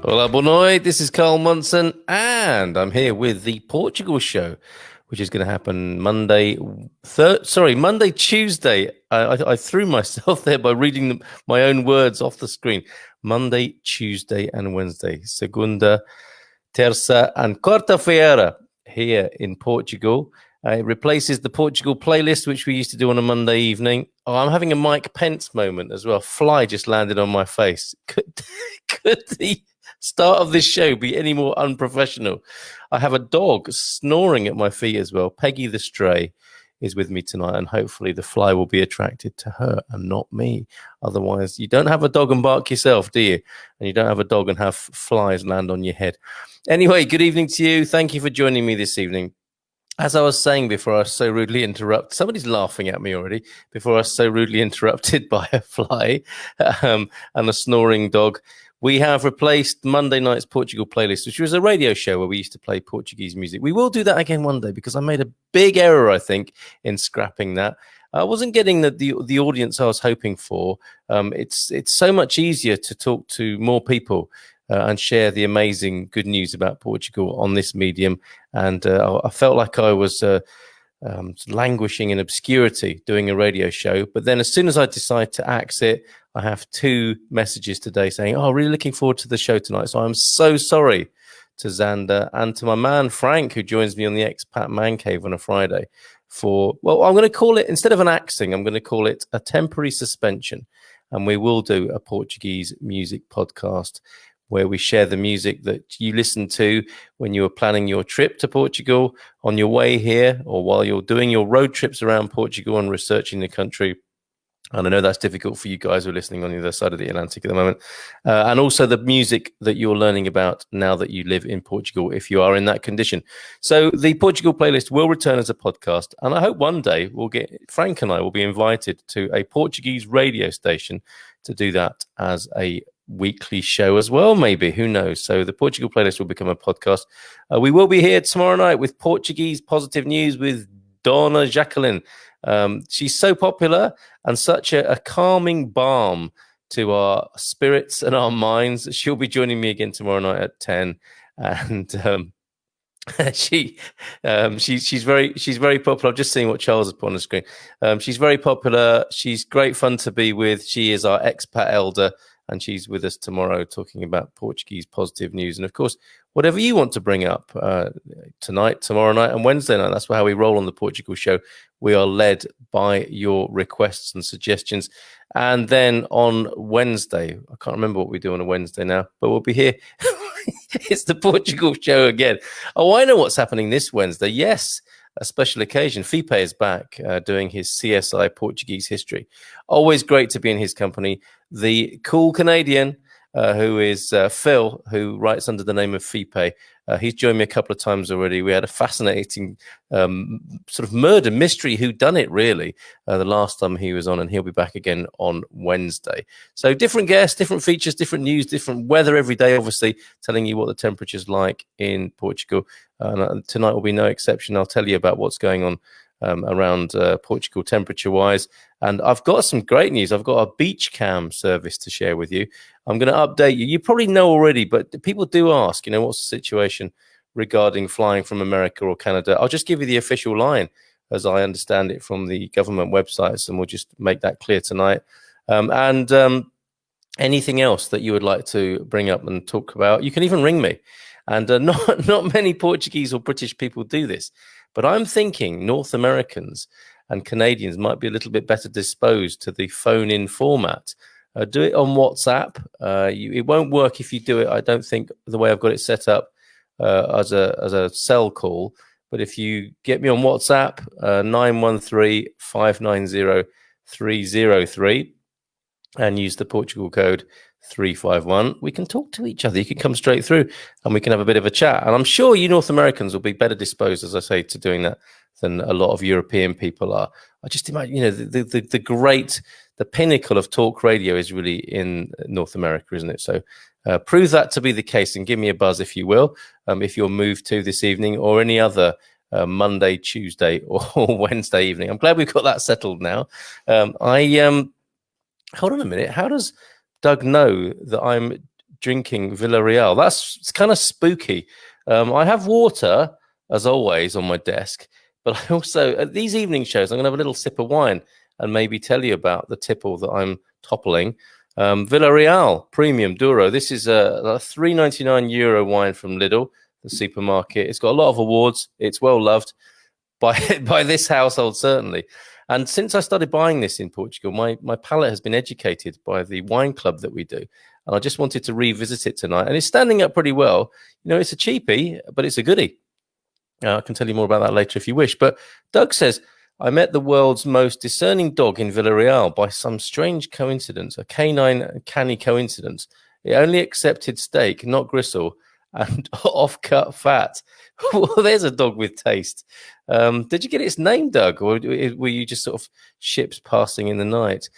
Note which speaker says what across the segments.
Speaker 1: Hola, boa noite. This is Carl Munson, and I'm here with the Portugal Show, which is going to happen Monday, Tuesday. I threw myself there by reading my own words off the screen. Monday, Tuesday, and Wednesday. Segunda, terça, and quarta-feira here in Portugal. It replaces the Portugal playlist, which we used to do on a Monday evening. Oh, I'm having a Mike Pence moment as well. Fly just landed on my face. Could the start of this show be any more unprofessional? I have a dog snoring at my feet as well. Peggy the Stray is with me tonight, and hopefully the fly will be attracted to her and not me. Otherwise, you don't have a dog and bark yourself, do you? And you don't have a dog and have flies land on your head. Anyway, good evening to you. Thank you for joining me this evening. As I was saying before I was so rudely interrupted, somebody's laughing at me already, before I was so rudely interrupted by a fly and a snoring dog, we have replaced Monday night's Portugal playlist, which was a radio show where we used to play Portuguese music. We will do that again one day because I made a big error, I think, in scrapping that. I wasn't getting the audience I was hoping for. It's so much easier to talk to more people and share the amazing good news about Portugal on this medium. And I felt like I was languishing in obscurity doing a radio show. But then as soon as I decide to axe it, I have 2 messages today saying, oh, really looking forward to the show tonight. So I'm so sorry to Xander and to my man Frank, who joins me on the Expat Man Cave on a Friday for, well, I'm going to call it, instead of an axing, I'm going to call it a temporary suspension. And we will do a Portuguese music podcast where we share the music that you listen to when you are planning your trip to Portugal, on your way here, or while you're doing your road trips around Portugal and researching the country. And I know that's difficult for you guys who are listening on the other side of the Atlantic at the moment. And also the music that you're learning about now that you live in Portugal, if you are in that condition. So the Portugal playlist will return as a podcast. And I hope one day Frank and I will be invited to a Portuguese radio station to do that as a weekly show as well, maybe, who knows. So the Portugal playlist will become a podcast. We will be here tomorrow night with Portuguese positive news with Donna Jacqueline. She's so popular and such a calming balm to our spirits and our minds. She'll be joining me again tomorrow night at 10, and she's very popular. I've just seen what Charles has put on the screen. She's very popular. She's great fun to be with. She is our expat elder, and she's with us tomorrow talking about Portuguese positive news. And of course, whatever you want to bring up tonight, tomorrow night, and Wednesday night, that's how we roll on the Portugal Show. We are led by your requests and suggestions. And then on Wednesday, I can't remember what we do on a Wednesday now, but we'll be here. It's the Portugal Show again. Oh, I know what's happening this Wednesday. Yes, a special occasion. Fipe is back doing his CSI Portuguese history. Always great to be in his company. The cool Canadian who is Phil, who writes under the name of Fipe. He's joined me a couple of times already. We had a fascinating sort of murder mystery whodunit, really, the last time he was on, and he'll be back again on Wednesday. So different guests, different features, different news, different weather every day, obviously, telling you what the temperature's like in Portugal. Tonight will be no exception. I'll tell you about what's going on around Portugal temperature-wise. And I've got some great news. I've got a beach cam service to share with you. I'm going to update you. You probably know already, but people do ask, what's the situation regarding flying from America or Canada? I'll just give you the official line as I understand it from the government websites, and we'll just make that clear tonight. Anything else that you would like to bring up and talk about, you can even ring me. And not many Portuguese or British people do this, but I'm thinking North Americans and Canadians might be a little bit better disposed to the phone-in format. Do it on WhatsApp. It won't work if you do it, I don't think, the way I've got it set up as a cell call. But if you get me on WhatsApp, 913-590-303, and use the Portugal code 351, we can talk to each other. You can come straight through and we can have a bit of a chat. And I'm sure you North Americans will be better disposed, as I say, to doing that than a lot of European people are. I just imagine, the pinnacle of talk radio is really in North America, isn't it? So prove that to be the case and give me a buzz, if you will, if you're moved to this evening or any other Monday, Tuesday or Wednesday evening. I'm glad we've got that settled now. Hold on a minute. How does Doug know that I'm drinking Villarreal. It's kind of spooky. I have water, as always, on my desk, but I also, at these evening shows, I'm going to have a little sip of wine and maybe tell you about the tipple that I'm toppling. Villarreal Premium Douro. This is a €3.99 wine from Lidl, the supermarket. It's got a lot of awards. It's well loved by this household, certainly. And since I started buying this in Portugal, my palate has been educated by the wine club that we do. And I just wanted to revisit it tonight. And it's standing up pretty well. You know, it's a cheapie, but it's a goodie. I can tell you more about that later if you wish. But Doug says, I met the world's most discerning dog in Villarreal by some strange coincidence, a canny coincidence. It only accepted steak, not gristle, and off-cut fat. Well, there's a dog with taste. Did you get its name, Doug, or were you just sort of ships passing in the night?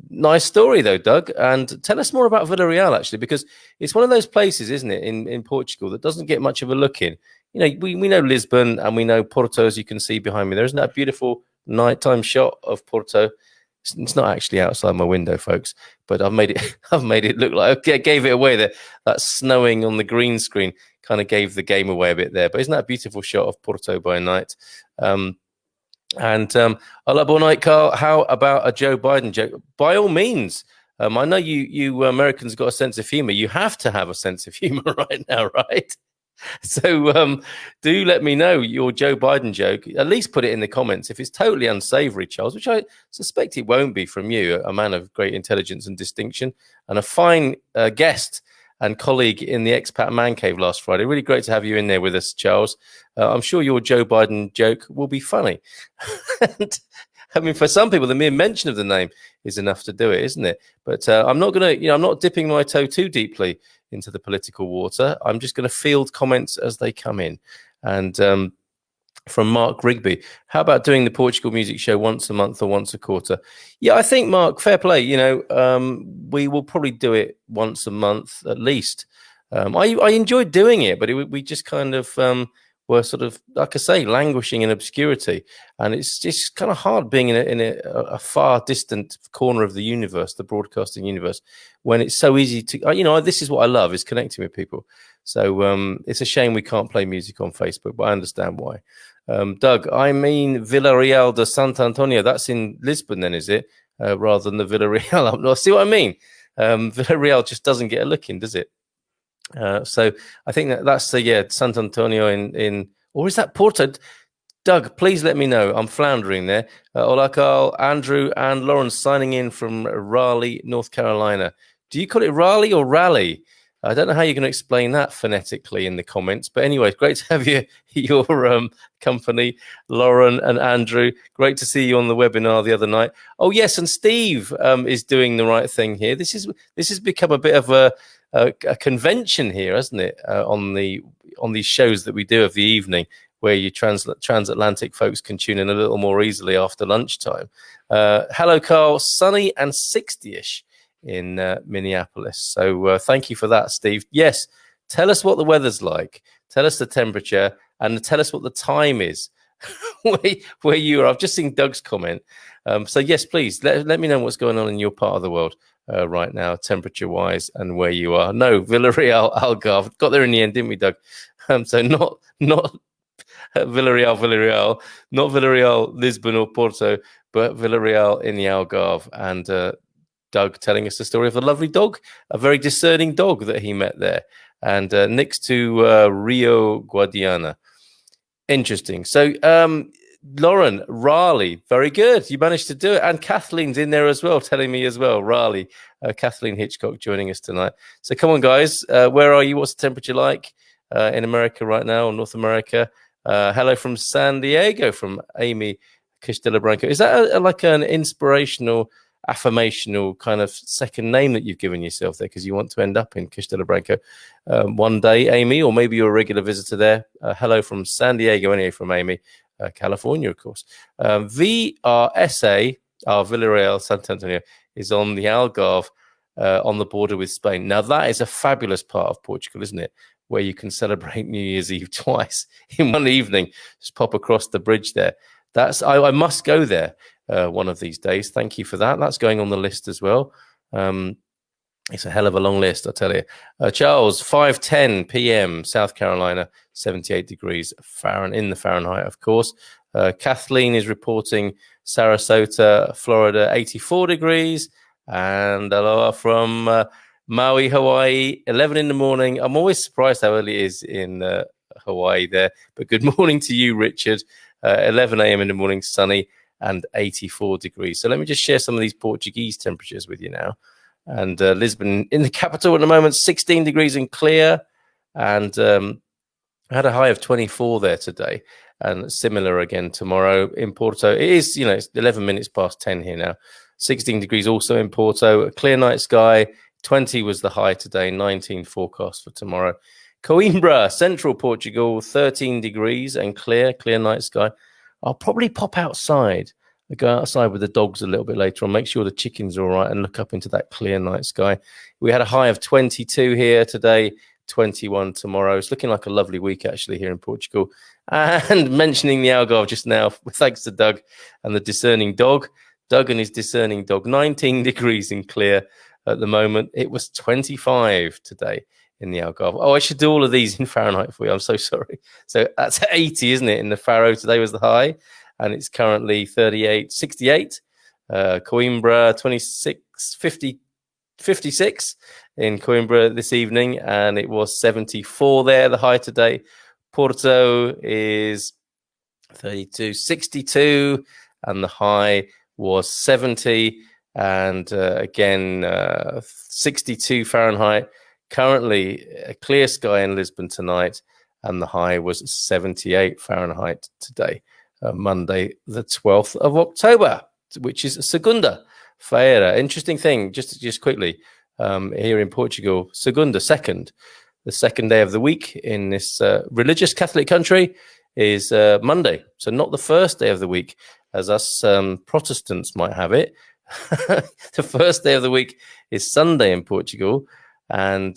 Speaker 1: Nice story, though, Doug. And tell us more about Villarreal, actually, because it's one of those places, isn't it, in Portugal that doesn't get much of a look in. You know, we know Lisbon and we know Porto, as you can see behind me. There isn't that beautiful nighttime shot of Porto. It's not actually outside my window, folks, but I've made it look like I gave it away. That snowing on the green screen kind of gave the game away a bit there. But isn't that a beautiful shot of Porto by night? Hola, bon night, Carl. How about a Joe Biden joke? By all means. I know you Americans got a sense of humor. You have to have a sense of humor right now, right? So do let me know your Joe Biden joke. At least put it in the comments. If it's totally unsavory, Charles, which I suspect it won't be from you, a man of great intelligence and distinction, and a fine guest and colleague in the Expat Man Cave last Friday. Really great to have you in there with us, Charles. I'm sure your Joe Biden joke will be funny. And, I mean, for some people, the mere mention of the name is enough to do it, isn't it? But I'm not going to, I'm not dipping my toe too deeply into the political water. I'm just going to field comments as they come in. And from Mark Rigby, how about doing the Portugal music show once a month or once a quarter? Yeah, I think, Mark, fair play. We will probably do it once a month at least. I enjoyed doing it, but we just kind of were sort of, like I say, languishing in obscurity. And it's just kind of hard being in a far distant corner of the universe, the broadcasting universe, when it's so easy to, this is what I love, is connecting with people. So it's a shame we can't play music on Facebook, but I understand why. Doug, I mean Villarreal de Santo Antonio. That's in Lisbon then, is it? Rather than the Villarreal up north. See what I mean? Villarreal just doesn't get a look in, does it? So I think that's Santo Antonio in or is that Porto? Doug, please let me know. I'm floundering there. Hola, Carl, Andrew, and Lawrence signing in from Raleigh, North Carolina. Do you call it Raleigh or Raleigh? I don't know how you're going to explain that phonetically in the comments, but anyway, great to have your company, Lauren and Andrew. Great to see you on the webinar the other night. Oh yes, and Steve is doing the right thing here. This has become a bit of a convention here, hasn't it? On these shows that we do of the evening, where you transatlantic folks can tune in a little more easily after lunchtime. Hello, Carl. Sunny and 60-ish in Minneapolis. So thank you for that, Steve. Yes, tell us what the weather's like. Tell us the temperature and tell us what the time is where you are. I've just seen Doug's comment. So yes, please let me know what's going on in your part of the world right now, temperature-wise, and where you are. No, Villarreal, Algarve. Got there in the end, didn't we, Doug? So not Villarreal, not Villarreal, Lisbon or Porto, but Villarreal in the Algarve. And Doug telling us the story of a lovely dog, a very discerning dog that he met there, and next to Rio Guadiana. Interesting. So, Lauren, Raleigh, very good. You managed to do it. And Kathleen's in there as well, telling me as well, Raleigh. Kathleen Hitchcock joining us tonight. So come on, guys. Where are you? What's the temperature like in America right now, or North America? Hello from San Diego, from Amy Castilla-Branco. Is that like an inspirational, affirmational kind of second name that you've given yourself there because you want to end up in Castilla-Branco one day, Amy, or maybe you're a regular visitor there? Hello from San Diego, anyway, from Amy, California, of course. VRSA, Villarreal, Santo Antonio, is on the Algarve on the border with Spain. Now, that is a fabulous part of Portugal, isn't it? Where you can celebrate New Year's Eve twice in one evening. Just pop across the bridge there. I must go there one of these days. Thank you for that. That's going on the list as well. It's a hell of a long list, I tell you. Charles, 5:10 p.m., South Carolina, 78 degrees in the Fahrenheit, of course. Kathleen is reporting Sarasota, Florida, 84 degrees. And aloha from Maui, Hawaii, 11 in the morning. I'm always surprised how early it is in Hawaii there. But good morning to you, Richard. 11 a.m. in the morning, sunny and 84 degrees. So let me just share some of these Portuguese temperatures with you now. And Lisbon in the capital at the moment, 16 degrees and clear. And I had a high of 24 there today, and similar again tomorrow in Porto. It is, it's 11 minutes past 10 here now. 16 degrees also in Porto. A clear night sky. 20 was the high today. 19 forecast for tomorrow. Coimbra, central Portugal, 13 degrees and clear night sky. I'll probably pop outside. I go outside with the dogs a little bit later on, make sure the chickens are all right, and look up into that clear night sky. We had a high of 22 here today, 21 tomorrow. It's looking like a lovely week, actually, here in Portugal. And mentioning the Algarve just now, thanks to Doug and the discerning dog. Doug and his discerning dog, 19 degrees and clear at the moment. It was 25 today in the Algarve. Oh, I should do all of these in Fahrenheit for you. I'm so sorry. So that's 80, isn't it? In the Faro today was the high. And it's currently 68. Coimbra, 56 in Coimbra this evening. And it was 74 there, the high today. Porto is 62. And the high was 70. And again, 62 Fahrenheit. Currently, a clear sky in Lisbon tonight. And the high was 78 Fahrenheit today. Monday, the 12th of October, which is Segunda Feira. Interesting thing, just quickly, here in Portugal, Segunda, the second day of the week in this religious Catholic country is Monday. So not the first day of the week, as us Protestants might have it. The first day of the week is Sunday in Portugal, and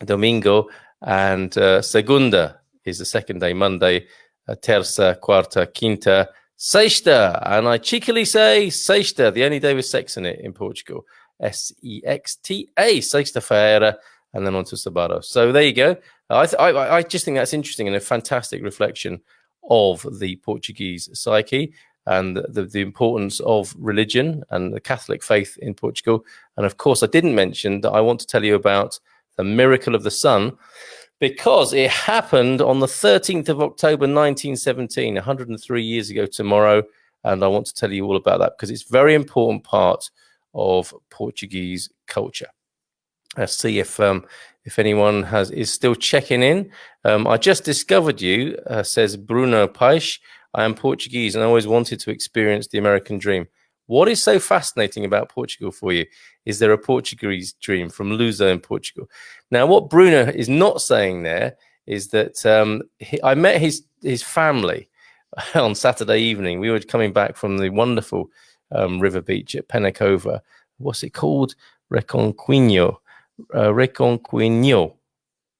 Speaker 1: Domingo, and Segunda is the second day, Monday. Terça, quarta, quinta, sexta. And I cheekily say sexta, the only day with sex in it in Portugal. S-E-X-T-A, sexta-feira, and then on to Sabado. So there you go. I just think that's interesting and a fantastic reflection of the Portuguese psyche and the importance of religion and the Catholic faith in Portugal. And of course, I didn't mention that I want to tell you about the miracle of the sun, because it happened on the 13th of October, 1917, 103 years ago tomorrow. And I want to tell you all about that because it's a very important part of Portuguese culture. Let's see if anyone is still checking in. I just discovered you, says Bruno Paes. I am Portuguese and I always wanted to experience the American dream. What is so fascinating about Portugal for you? Is there a Portuguese dream from Luso in Portugal? Now, what Bruno is not saying there is that I met his family on Saturday evening. We were coming back from the wonderful river beach at Penacova. What's it called? Reconquinho.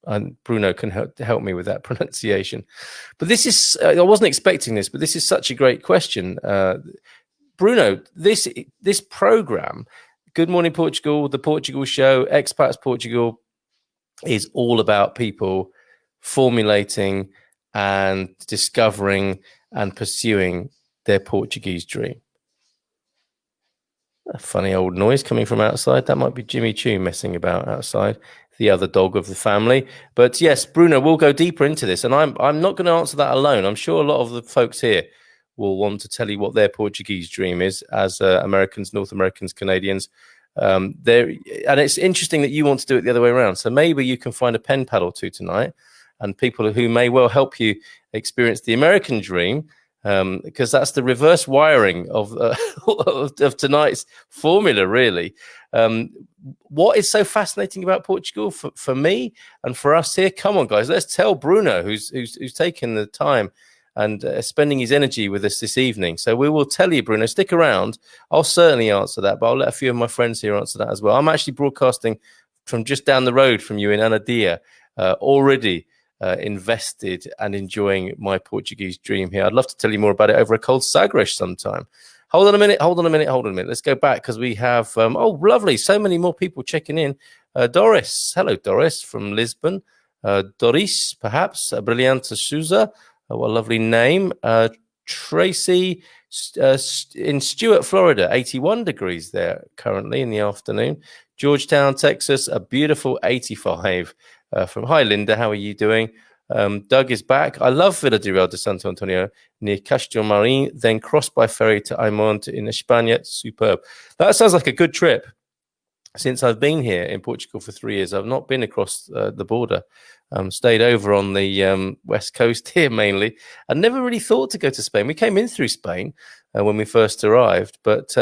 Speaker 1: And Bruno can help me with that pronunciation. But this is, I wasn't expecting this, but this is such a great question. Bruno, this program, Good Morning Portugal, the Portugal Show, Expats Portugal, is all about people formulating and discovering and pursuing their Portuguese dream. A funny old noise coming from outside. That might be Jimmy Choo messing about outside, the other dog of the family. But yes, Bruno, we'll go deeper into this. And I'm not going to answer that alone. I'm sure a lot of the folks here will want to tell you what their Portuguese dream is as Americans, North Americans, Canadians. And it's interesting that you want to do it the other way around. So maybe you can find a pen pal or two tonight and people who may well help you experience the American dream, because that's the reverse wiring of tonight's formula, really. What is so fascinating about Portugal for me and for us here? Come on, guys, let's tell Bruno, who's taken the time and spending his energy with us this evening. So we will tell you, Bruno, stick around. I'll certainly answer that, but I'll let a few of my friends here answer that as well. I'm actually broadcasting from just down the road from you in Anadia, already invested and enjoying my Portuguese dream here. I'd love to tell you more about it over a cold Sagres sometime. Hold on a minute. Let's go back because we have, oh, lovely. So many more people checking in. Doris. Hello, Doris from Lisbon. Doris, perhaps. Brillianta Souza. What a lovely name. Tracy in Stewart, Florida, 81 degrees there currently in the afternoon. Georgetown, Texas, a beautiful 85 from. Hi, Linda. How are you doing? Doug is back. I love Villa de Real de Santo Antonio near Castelmarín, then cross by ferry to Aymont in España. Superb. That sounds like a good trip. Since I've been here in Portugal for 3 years, I've not been across the border. Stayed over on the west coast here mainly. I never really thought to go to Spain. We came in through Spain when we first arrived, but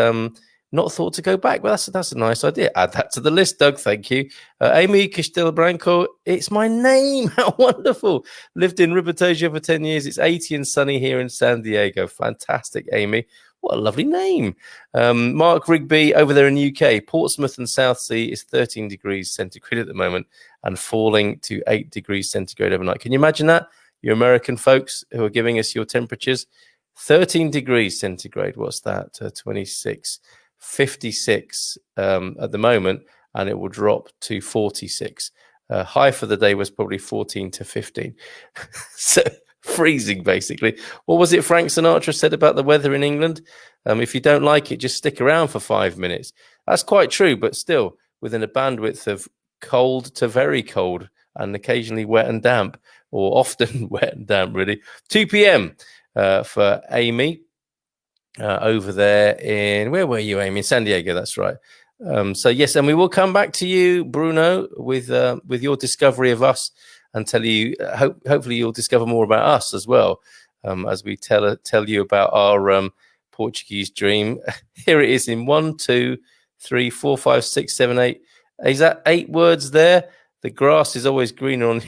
Speaker 1: not thought to go back. Well, that's a nice idea. Add that to the list, Doug. Thank you. Amy Castelbranco, it's my name. How wonderful. Lived in Ribatejo for 10 years. It's 80 and sunny here in San Diego. Fantastic, Amy. What a lovely name. Mark Rigby over there in the UK. Portsmouth and Southsea is 13 degrees centigrade at the moment and falling to 8 degrees centigrade overnight. Can you imagine that? You American folks who are giving us your temperatures. 13 degrees centigrade. What's that? 26. 56 at the moment, and it will drop to 46. High for the day was probably 14 to 15. So freezing, basically. What was it Frank Sinatra said about the weather in England? If you don't like it, just stick around for 5 minutes. That's quite true, but still within a bandwidth of cold to very cold and occasionally wet and damp, or often wet and damp, really. 2 p.m. For Amy. Over there in, where were you, Amy? In San Diego, that's right. So yes, and we will come back to you, Bruno, with your discovery of us and tell you, hopefully you'll discover more about us as well, as we tell you about our Portuguese dream. Here it is in 1, 2, 3, 4, 5, 6, 7, 8. Is that 8 words there? The grass is always greener on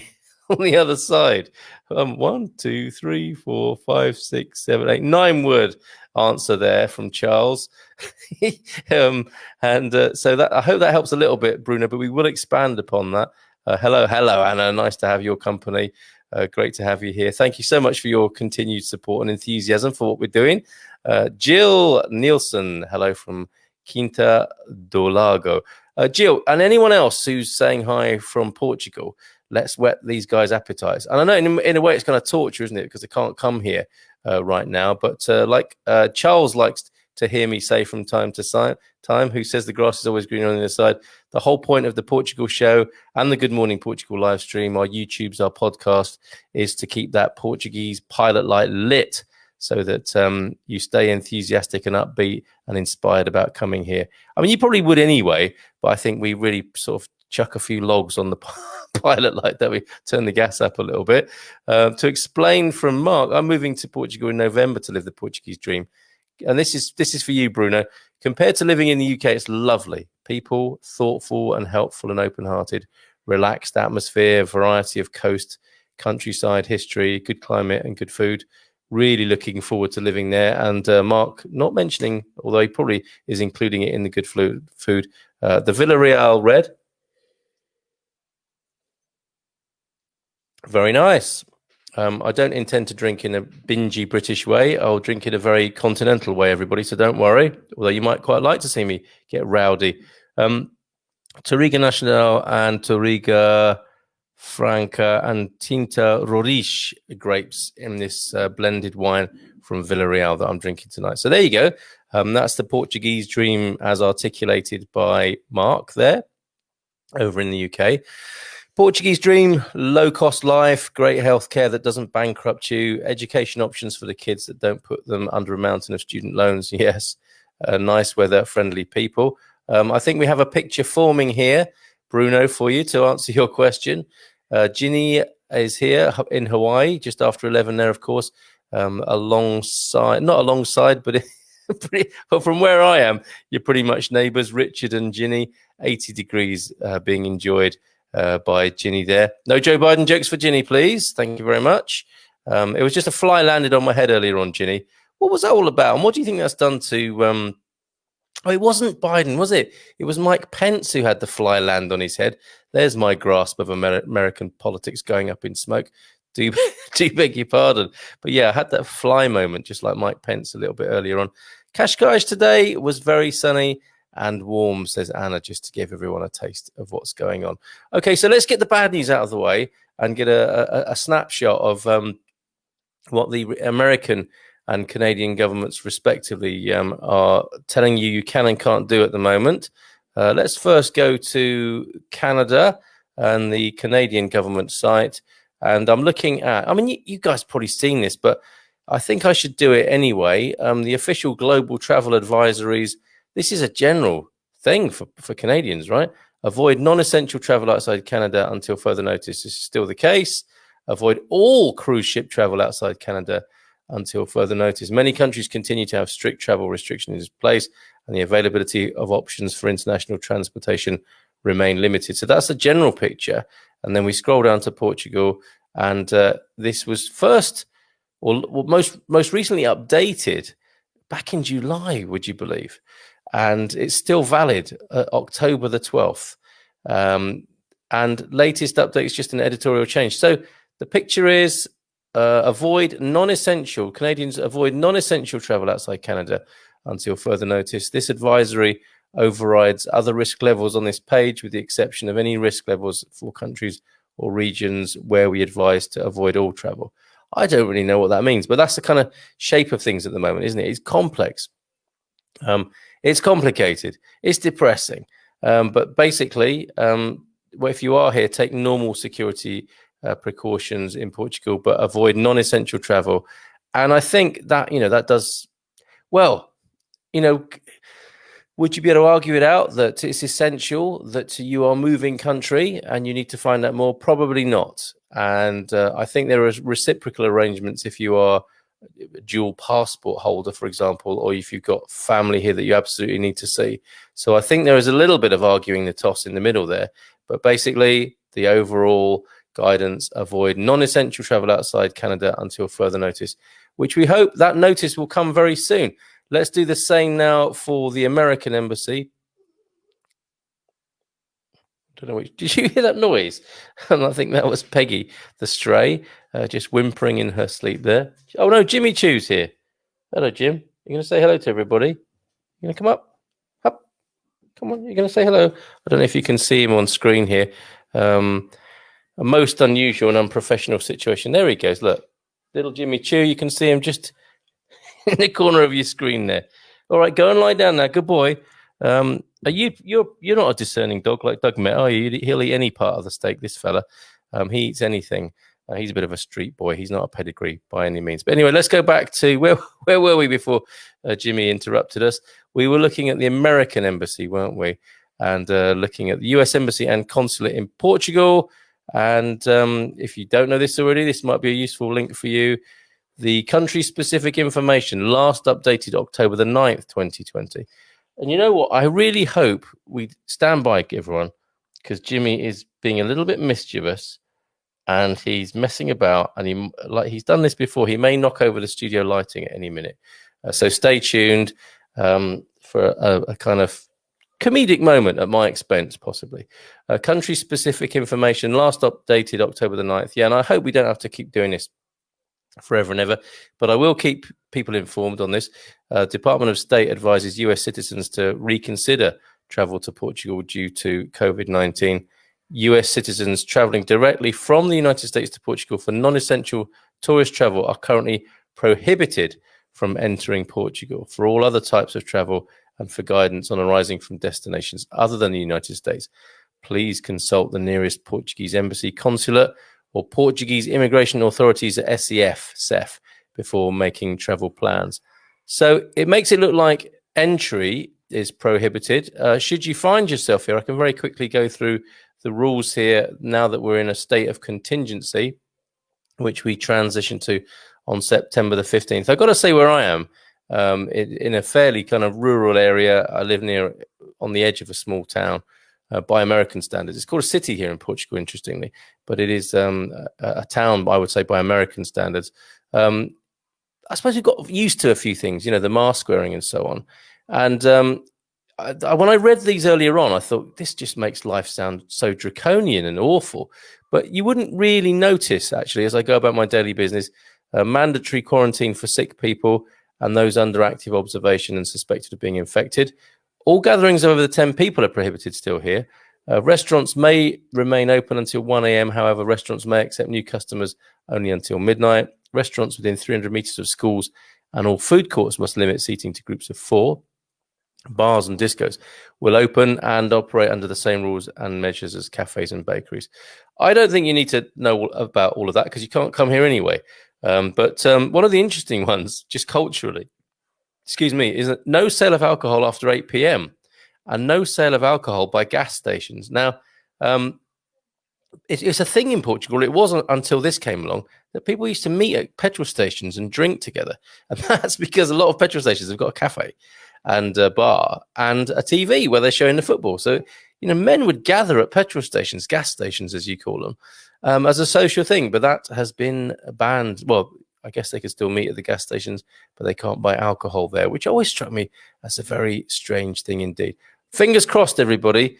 Speaker 1: the other side. 1, 2, 3, 4, 5, 6, 7, 8, 9 word answer there from Charles. So that, I hope that helps a little bit, Bruno, but we will expand upon that. Hello, Anna. Nice to have your company. Great to have you here. Thank you so much for your continued support and enthusiasm for what we're doing. Jill Nielsen, hello from Quinta do Lago. Jill, and anyone else who's saying hi from Portugal, let's whet these guys' appetites. And I know in a way it's kind of torture, isn't it? Because they can't come here right now. But like Charles likes to hear me say from time to time, who says the grass is always greener on the other side. The whole point of the Portugal Show and the Good Morning Portugal live stream, our YouTubes, our podcast, is to keep that Portuguese pilot light lit so that you stay enthusiastic and upbeat and inspired about coming here. I mean, you probably would anyway, but I think we really sort of chuck a few logs on the pilot light, that we turn the gas up a little bit. To explain from Mark, I'm moving to Portugal in November to live the Portuguese dream. And this is for you, Bruno. Compared to living in the UK, it's lovely. People, thoughtful and helpful and open-hearted, relaxed atmosphere, variety of coast, countryside, history, good climate and good food. Really looking forward to living there. And Mark, not mentioning, although he probably is including it in the good food, the Villarreal Red. Very nice. I don't intend to drink in a bingy British way. I'll drink in a very continental way, everybody, so don't worry. Although you might quite like to see me get rowdy. Touriga Nacional and Touriga Franca and Tinta Roriz grapes in this blended wine from Villarreal that I'm drinking tonight. So there you go. That's the Portuguese dream as articulated by Mark there over in the UK. Portuguese dream, low-cost life, great healthcare that doesn't bankrupt you, education options for the kids that don't put them under a mountain of student loans. Yes, nice weather, friendly people. I think we have a picture forming here, Bruno, for you to answer your question. Ginny is here in Hawaii, just after 11 there, of course, alongside, not alongside, but but from where I am, you're pretty much neighbors, Richard and Ginny, 80 degrees being enjoyed by Ginny there. No Joe Biden jokes for Ginny, please. Thank you very much. It was just a fly landed on my head earlier on, Ginny. What was that all about? And what do you think that's done to... Oh, it wasn't Biden, was it? It was Mike Pence who had the fly land on his head. There's my grasp of American politics going up in smoke. Do beg your pardon. But yeah, I had that fly moment, just like Mike Pence a little bit earlier on. Cascais today was very sunny and warm, says Anna, just to give everyone a taste of what's going on. Okay, so let's get the bad news out of the way and get a snapshot of what the American and Canadian governments respectively are telling you can and can't do at the moment. Let's first go to Canada and the Canadian government site. And I'm looking at, I mean, you guys probably seen this, but I think I should do it anyway. The official global travel advisories. This is a general thing for Canadians, right? Avoid non-essential travel outside Canada until further notice. This is still the case. Avoid all cruise ship travel outside Canada until further notice. Many countries continue to have strict travel restrictions in place, and the availability of options for international transportation remain limited. So that's the general picture. And then we scroll down to Portugal, and this was first, or most recently updated back in July, would you believe? And it's still valid, October the 12th. And latest update is just an editorial change. So the picture is Canadians avoid non-essential travel outside Canada until further notice. This advisory overrides other risk levels on this page, with the exception of any risk levels for countries or regions where we advise to avoid all travel. I don't really know what that means, but that's the kind of shape of things at the moment, isn't it? It's complex. It's complicated. It's depressing. But basically, if you are here, take normal security precautions in Portugal, but avoid non-essential travel. And I think that, that does, well, would you be able to argue it out that it's essential that you are moving country and you need to find out more? Probably not. And I think there are reciprocal arrangements if you are a dual passport holder, for example, or if you've got family here that you absolutely need to see. So I think there is a little bit of arguing the toss in the middle there. But basically, the overall guidance: avoid non-essential travel outside Canada until further notice, which we hope that notice will come very soon. Let's do the same now for the American embassy. I don't know did you hear that noise? And I think that was Peggy the stray, just whimpering in her sleep there. Oh no, Jimmy Choo's here. Hello, Jim. You're going to say hello to everybody? You're going to come up? Up. Come on, you're going to say hello. I don't know if you can see him on screen here. A most unusual and unprofessional situation. There he goes. Look, little Jimmy Choo. You can see him just in the corner of your screen there. All right, go and lie down now. Good boy. You're not a discerning dog like Doug Met, are you? He'll eat any part of the steak, this fella. He eats anything. He's a bit of a street boy. He's not a pedigree by any means. But anyway, let's go back to where were we before Jimmy interrupted us? We were looking at the American embassy, weren't we? And looking at the US embassy and consulate in Portugal. And if you don't know this already, this might be a useful link for you. The country-specific information last updated October the 9th, 2020. And you know what? I really hope we stand by, everyone, because Jimmy is being a little bit mischievous and he's messing about. And he's done this before. He may knock over the studio lighting at any minute. So stay tuned for a kind of comedic moment at my expense, possibly. Country-specific information last updated October the 9th. Yeah, and I hope we don't have to keep doing this forever and ever, but I will keep people informed on this. Department of State advises US citizens to reconsider travel to Portugal due to COVID-19. US citizens traveling directly from the United States to Portugal for non-essential tourist travel are currently prohibited from entering Portugal. For all other types of travel and for guidance on arising from destinations other than the United States, please consult the nearest Portuguese embassy, consulate, or Portuguese immigration authorities at SEF before making travel plans. So it makes it look like entry is prohibited. Should you find yourself here, I can very quickly go through the rules here now that we're in a state of contingency, which we transition to on September the 15th. I've got to say where I am, in a fairly kind of rural area. I live near on the edge of a small town. By American standards. It's called a city here in Portugal, interestingly, but it is a town, I would say, by American standards. I suppose we've got used to a few things, the mask wearing and so on. And when I read these earlier on, I thought, this just makes life sound so draconian and awful. But you wouldn't really notice, actually, as I go about my daily business, mandatory quarantine for sick people and those under active observation and suspected of being infected. All gatherings of over 10 people are prohibited still here. Restaurants may remain open until 1 a.m. However, restaurants may accept new customers only until midnight. Restaurants within 300 meters of schools and all food courts must limit seating to groups of 4. Bars and discos will open and operate under the same rules and measures as cafes and bakeries. I don't think you need to know about all of that because you can't come here anyway. But one of the interesting ones, just culturally, is that no sale of alcohol after 8 p.m. and no sale of alcohol by gas stations. Now, it's a thing in Portugal. It wasn't until this came along that people used to meet at petrol stations and drink together. And that's because a lot of petrol stations have got a cafe and a bar and a TV where they're showing the football. So, men would gather at petrol stations, gas stations, as you call them, as a social thing. But that has been banned. Well, I guess they could still meet at the gas stations, but they can't buy alcohol there, which always struck me as a very strange thing indeed. Fingers crossed, everybody,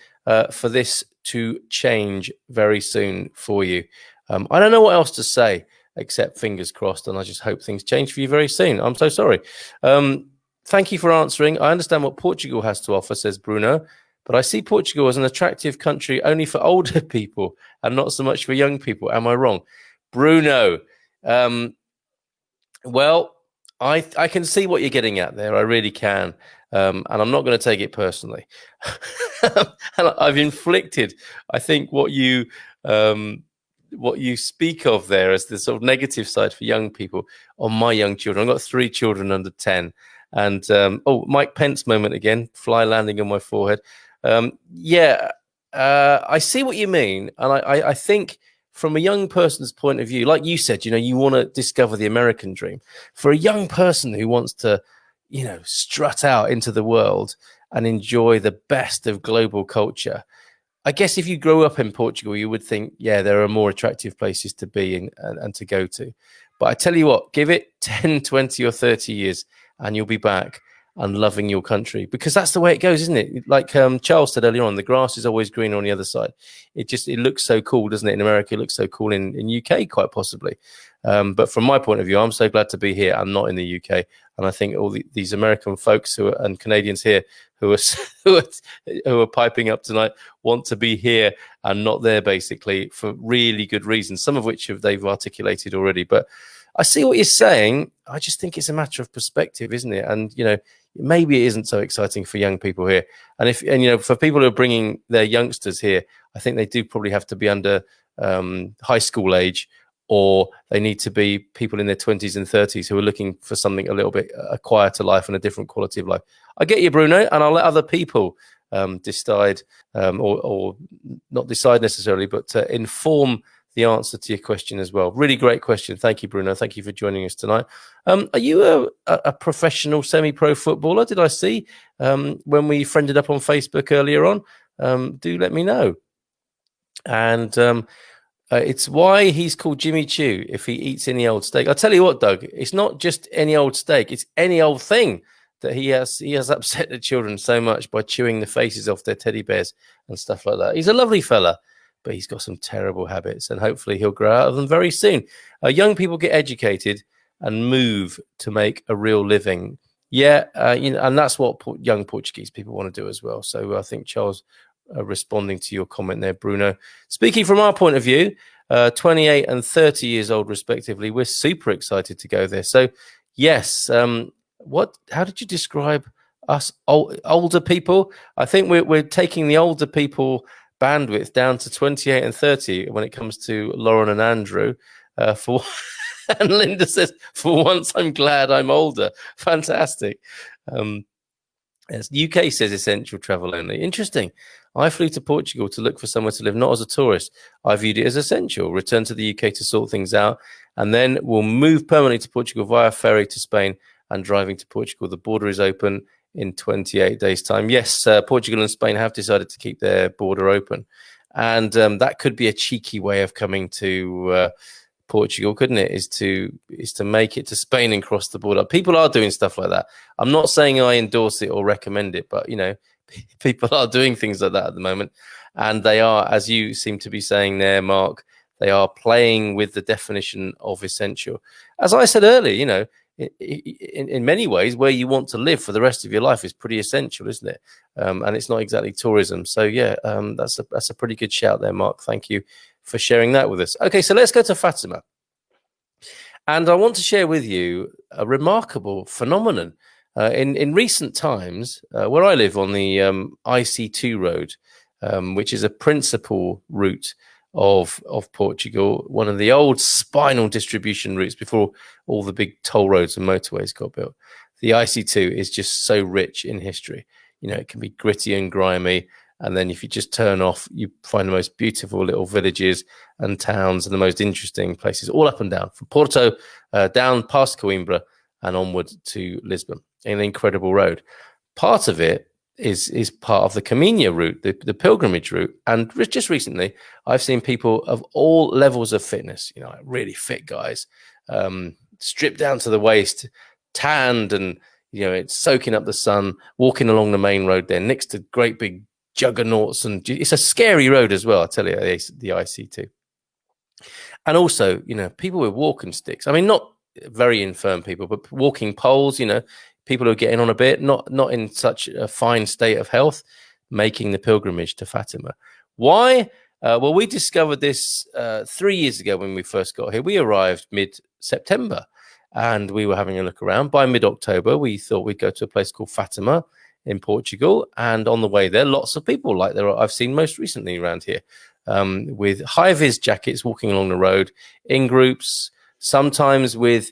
Speaker 1: for this to change very soon for you. I don't know what else to say except fingers crossed, and I just hope things change for you very soon. I'm so sorry. Thank you for answering. I understand what Portugal has to offer, says Bruno, but I see Portugal as an attractive country only for older people and not so much for young people. Am I wrong? Bruno, well, I can see what you're getting at there. I really can. And I'm not going to take it personally. And I've inflicted, I think, what you speak of there as the sort of negative side for young people on my young children. I've got 3 children under 10. And, Mike Pence moment again, fly landing on my forehead. I see what you mean. And I think from a young person's point of view, like you said, you want to discover the American dream. For a young person who wants to, strut out into the world and enjoy the best of global culture, I guess if you grow up in Portugal, you would think, there are more attractive places to be and to go to. But I tell you what, give it 10, 20 or 30 years and you'll be back and loving your country, because that's the way it goes, isn't it? Like Charles said earlier on, the grass is always greener on the other side. It looks so cool, doesn't it? In America, it looks so cool in UK, quite possibly. But from my point of view, I'm so glad to be here and not in the UK. And I think all these American folks and Canadians here who are piping up tonight want to be here and not there, basically, for really good reasons, some of which they've articulated already. But I see what you're saying. I just think it's a matter of perspective, isn't it? And, maybe it isn't so exciting for young people here. And for people who are bringing their youngsters here, I think they do probably have to be under high school age, or they need to be people in their 20s and 30s who are looking for something a little bit a quieter life and a different quality of life. I get you, Bruno, and I'll let other people decide or not decide necessarily, but inform the answer to your question as well. Really great question. Thank you, Bruno. Thank you for joining us tonight. Are you a professional semi-pro footballer? Did I see when we friended up on Facebook earlier on? Do let me know. And it's why he's called Jimmy Chew if he eats any old steak. I'll tell you what, Doug, it's not just any old steak. It's any old thing that he has upset the children so much by chewing the faces off their teddy bears and stuff like that. He's a lovely fella, but he's got some terrible habits, and hopefully he'll grow out of them very soon. Young people get educated and move to make a real living. And that's what young Portuguese people want to do as well. So I think Charles, responding to your comment there, Bruno. Speaking from our point of view, 28 and 30 years old, respectively, we're super excited to go there. So, yes, how did you describe us older people? I think we're taking the older people bandwidth down to 28 and 30 when it comes to Lauren and Andrew. And Linda says, for once, I'm glad I'm older. Fantastic. As UK says essential travel only. Interesting. I flew to Portugal to look for somewhere to live, not as a tourist. I viewed it as essential. Return to the UK to sort things out, and then we'll move permanently to Portugal via ferry to Spain and driving to Portugal. The border is open in 28 days' time. Yes, Portugal and Spain have decided to keep their border open. And that could be a cheeky way of coming to Portugal, couldn't it? Is to make it to Spain and cross the border. People are doing stuff like that. I'm not saying I endorse it or recommend it, but people are doing things like that at the moment, and they are, as you seem to be saying there, Mark, they are playing with the definition of essential. As I said earlier, in many ways, where you want to live for the rest of your life is pretty essential, isn't it? And it's not exactly tourism. So yeah, that's a pretty good shout there, Mark. Thank you for sharing that with us. Okay, so let's go to Fatima. And I want to share with you a remarkable phenomenon. In recent times, where I live on the IC2 road, which is a principal route of Portugal, one of the old spinal distribution routes before all the big toll roads and motorways got built. The IC2 is just so rich in history. You know, it can be gritty and grimy. And then if you just turn off, you find the most beautiful little villages and towns and the most interesting places all up and down, from Porto down past Coimbra and onward to Lisbon. An incredible road. Part of it is part of the Caminho route, the pilgrimage route. And just recently, I've seen people of all levels of fitness, you know, like really fit guys, stripped down to the waist, tanned, and, you know, it's soaking up the sun, walking along the main road there next to great big juggernauts. And it's a scary road as well, I tell you, the IC2. And also, you know, people with walking sticks. I mean, not very infirm people, but walking poles, you know, people who are getting on a bit, not in such a fine state of health, making the pilgrimage to Fatima. Why? Well, we discovered this 3 years ago when we first got here. We arrived mid-September and we were having a look around. By mid-October, we thought we'd go to a place called Fatima in Portugal. And on the way there, lots of people like I've seen most recently around here, with high-vis jackets walking along the road in groups, sometimes with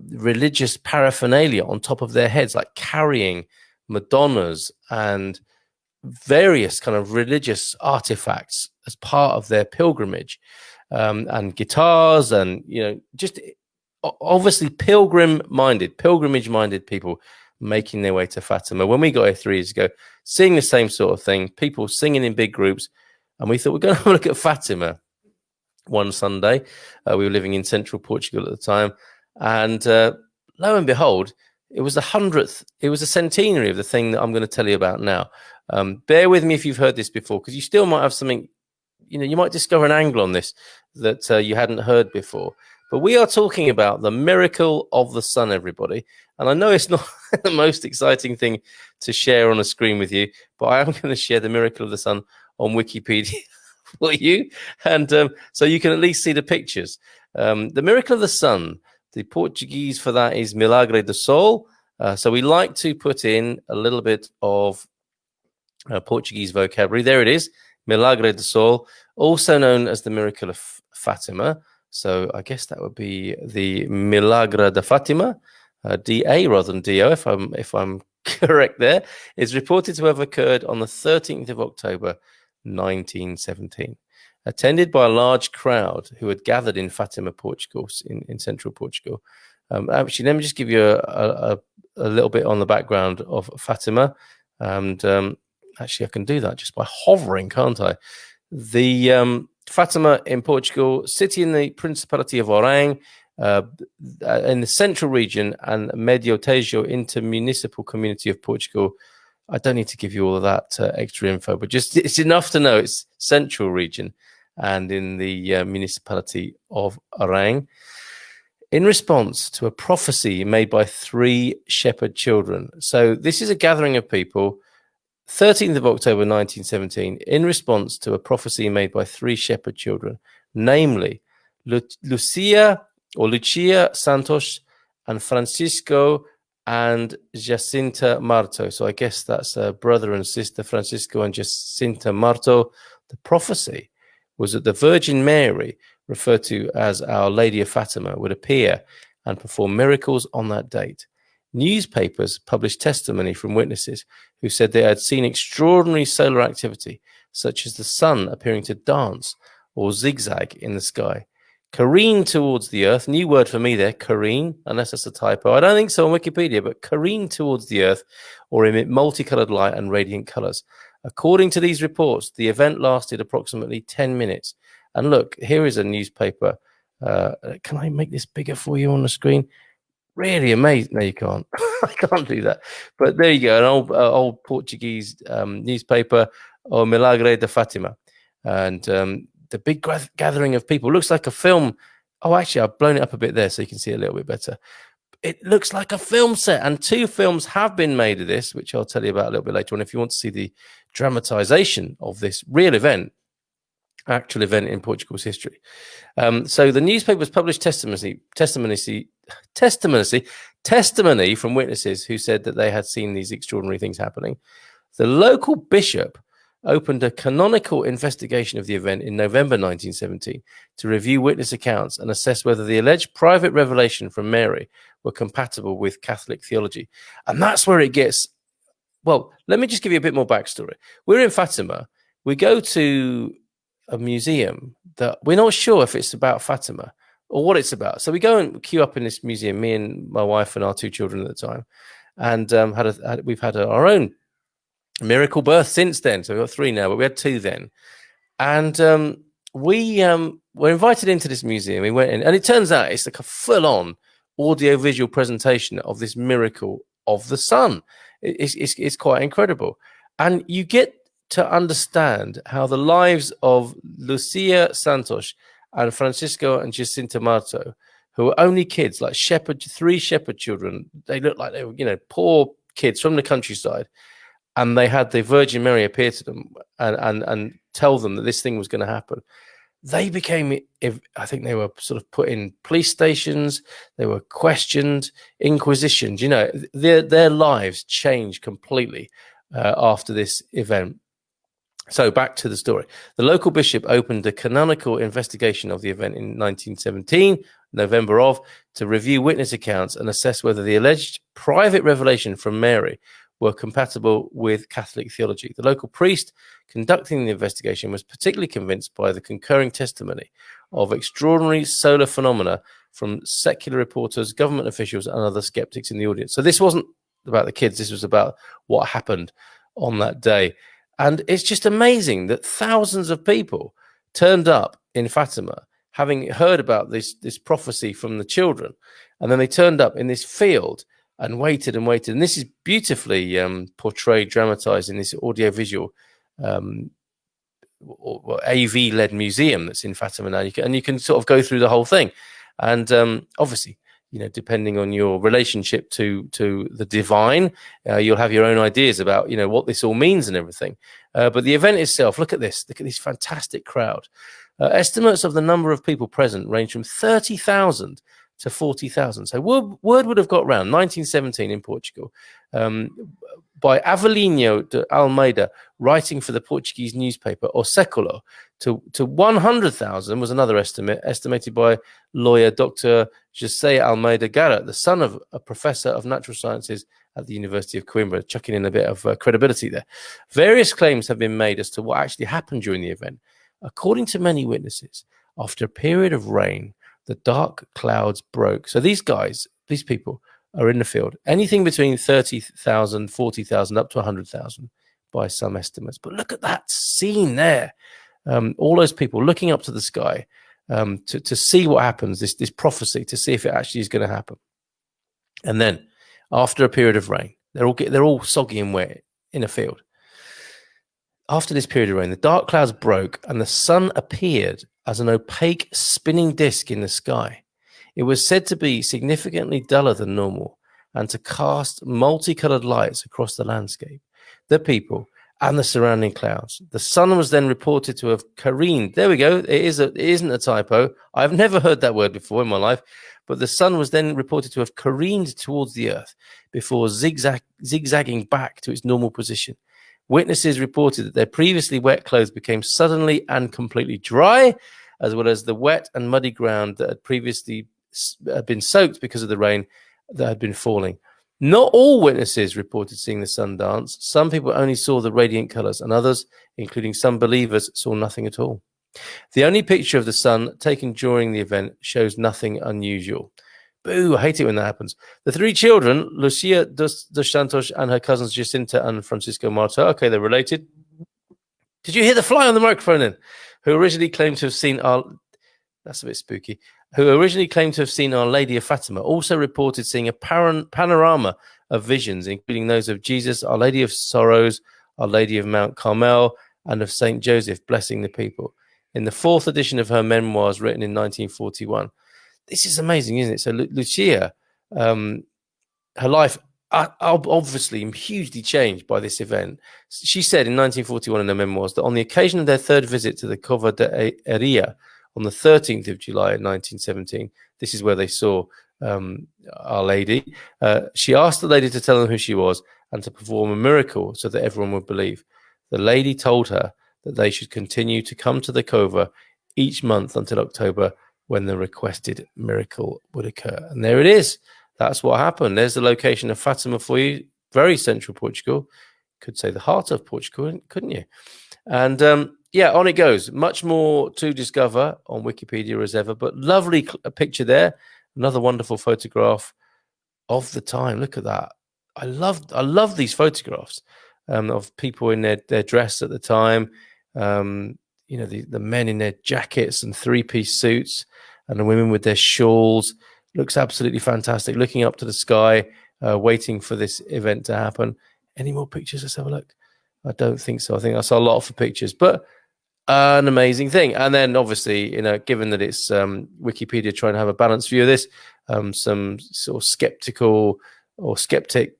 Speaker 1: religious paraphernalia on top of their heads, like carrying Madonnas and various kind of religious artifacts as part of their pilgrimage, and guitars, and, you know, just obviously pilgrimage-minded people making their way to Fatima. When we got here 3 years ago, seeing the same sort of thing, people singing in big groups, and we thought we're going to have a look at Fatima one Sunday. We were living in central Portugal at the time, and lo and behold, it was the 100th, it was a centenary of the thing that I'm going to tell you about now. Bear with me if you've heard this before, because you still might have something, you know, you might discover an angle on this that you hadn't heard before. But we are talking about the miracle of the sun, everybody. And I know it's not the most exciting thing to share on a screen with you, but I am going to share the miracle of the sun on Wikipedia for you. And so you can at least see the pictures. The miracle of the sun, the Portuguese for that is Milagre do Sol. So we like to put in a little bit of Portuguese vocabulary. There it is, Milagre do Sol, also known as the Miracle of Fatima. So I guess that would be the Milagre de Fatima, DA rather than DO, if I'm correct there, is reported to have occurred on the 13th of October, 1917, attended by a large crowd who had gathered in Fatima, Portugal, in central Portugal. Actually, let me just give you a little bit on the background of Fatima. And actually, I can do that just by hovering, can't I? The Fatima in Portugal, city in the Principality of Orange, in the central region, and Medio Tejo intermunicipal community of Portugal. I don't need to give you all of that extra info, but just it's enough to know it's central region and in the municipality of Orange. In response to a prophecy made by 3 shepherd children. So this is a gathering of people, 13th of October 1917, in response to a prophecy made by 3 shepherd children, namely Lucia Santos and Francisco and Jacinta Marto. So I guess that's brother and sister, Francisco and Jacinta Marto. The prophecy was that the Virgin Mary, referred to as Our Lady of Fatima, would appear and perform miracles on that date. Newspapers published testimony from witnesses who said they had seen extraordinary solar activity, such as the sun appearing to dance or zigzag in the sky, careen towards the earth. New word for me there, careen, unless that's a typo. I don't think so on Wikipedia, but careen towards the earth or emit multicolored light and radiant colors. According to these reports, the event lasted approximately 10 minutes. And look, here is a newspaper. Can I make this bigger for you on the screen? Really amazing. No, you can't. I can't do that. But there you go, an old Portuguese newspaper, O Milagre de Fatima. And the big gathering of people looks like a film. Oh, actually, I've blown it up a bit there so you can see it a little bit better. it looks like a film set. And 2 films have been made of this, which I'll tell you about a little bit later on if you want to see the dramatization of this real event, actual event in Portugal's history. So the newspapers published testimony from witnesses who said that they had seen these extraordinary things happening. The local bishop opened a canonical investigation of the event in November 1917 to review witness accounts and assess whether the alleged private revelation from Mary were compatible with Catholic theology. And that's where it gets, well, let me just give you a bit more backstory. We're in Fatima. We go to a museum that we're not sure if it's about Fatima or what it's about. So we go and queue up in this museum, me and my wife and our 2 children at the time, and we've had our own miracle birth since then. So we've got 3 now, but we had 2 then. And we were invited into this museum. We went in, and it turns out it's like a full-on audio-visual presentation of this miracle of the sun. It's quite incredible. And you get to understand how the lives of Lucia Santos and Francisco and Jacinta Marto, who were only kids, like 3 shepherd children, they looked like they were, poor kids from the countryside, and they had the Virgin Mary appear to them and tell them that this thing was going to happen. They became, I think they were sort of put in police stations, they were questioned, inquisitions, their lives changed completely after this event. So back to the story. The local bishop opened a canonical investigation of the event in 1917, November of, to review witness accounts and assess whether the alleged private revelation from Mary were compatible with Catholic theology. The local priest conducting the investigation was particularly convinced by the concurring testimony of extraordinary solar phenomena from secular reporters, government officials, and other skeptics in the audience. So this wasn't about the kids. This was about what happened on that day. And it's just amazing that thousands of people turned up in Fatima, having heard about this prophecy from the children. And then they turned up in this field and waited and waited. And this is beautifully portrayed, dramatized in this audiovisual AV-led museum that's in Fatima now. You can sort of go through the whole thing. And obviously, depending on your relationship to the divine, you'll have your own ideas about, what this all means and everything. But the event itself, look at this fantastic crowd. Estimates of the number of people present range from 30,000 to 40,000. So word would have got round 1917 in Portugal by Avelino de Almeida, writing for the Portuguese newspaper O Século, to 100,000 was another estimate, estimated by lawyer Dr. José Almeida Garrett, the son of a professor of natural sciences at the University of Coimbra, chucking in a bit of credibility there. Various claims have been made as to what actually happened during the event. According to many witnesses, after a period of rain, the dark clouds broke. So these people are in the field, anything between 30,000, 40,000, up to 100,000 by some estimates. But look at that scene there. All those people looking up to the sky to see what happens, this prophecy, to see if it actually is going to happen. And then after a period of rain, they're all soggy and wet in a field. After this period of rain, the dark clouds broke and the sun appeared as an opaque spinning disk in the sky. It was said to be significantly duller than normal and to cast multicolored lights across the landscape, the people, and the surrounding clouds. The sun was then reported to have careened. There we go. It isn't a typo. I've never heard that word before in my life. But the sun was then reported to have careened towards the earth before zigzagging back to its normal position. Witnesses reported that their previously wet clothes became suddenly and completely dry, as well as the wet and muddy ground that had previously been soaked because of the rain that had been falling. Not all witnesses reported seeing the sun dance. Some people only saw the radiant colors, and others, including some believers, saw nothing at all. The only picture of the sun taken during the event shows nothing unusual. Boo, I hate it when that happens. The 3 children, Lucia dos Santos and her cousins Jacinta and Francisco Marto, okay, they're related. Did you hear the fly on the microphone then? Who originally claimed to have seen that's a bit spooky. Who originally claimed to have seen Our Lady of Fatima, also reported seeing a panorama of visions, including those of Jesus, Our Lady of Sorrows, Our Lady of Mount Carmel, and of Saint Joseph blessing the people. In the 4th edition of her memoirs, written in 1941. This is amazing, isn't it? So Lucia her life obviously hugely changed by this event. She said in 1941 in her memoirs that on the occasion of their third visit to the Cova de Heria on the 13th of July in 1917, this is where they saw Our Lady, she asked the lady to tell them who she was and to perform a miracle so that everyone would believe. The lady told her that they should continue to come to the Cova each month until October, when the requested miracle would occur. And there it is. That's what happened. There's the location of Fatima for you. Very central Portugal. Could say the heart of Portugal, couldn't you? And on it goes. Much more to discover on Wikipedia as ever, but lovely picture there. Another wonderful photograph of the time. Look at that. I love these photographs of people in their dress at the time. The men in their jackets and three-piece suits, and the women with their shawls. Looks absolutely fantastic. Looking up to the sky, waiting for this event to happen. Any more pictures? Let's have a look. I don't think so. I think that's a lot for pictures, but an amazing thing. And then obviously, given that it's Wikipedia trying to have a balanced view of this, some sort of skeptical or skeptic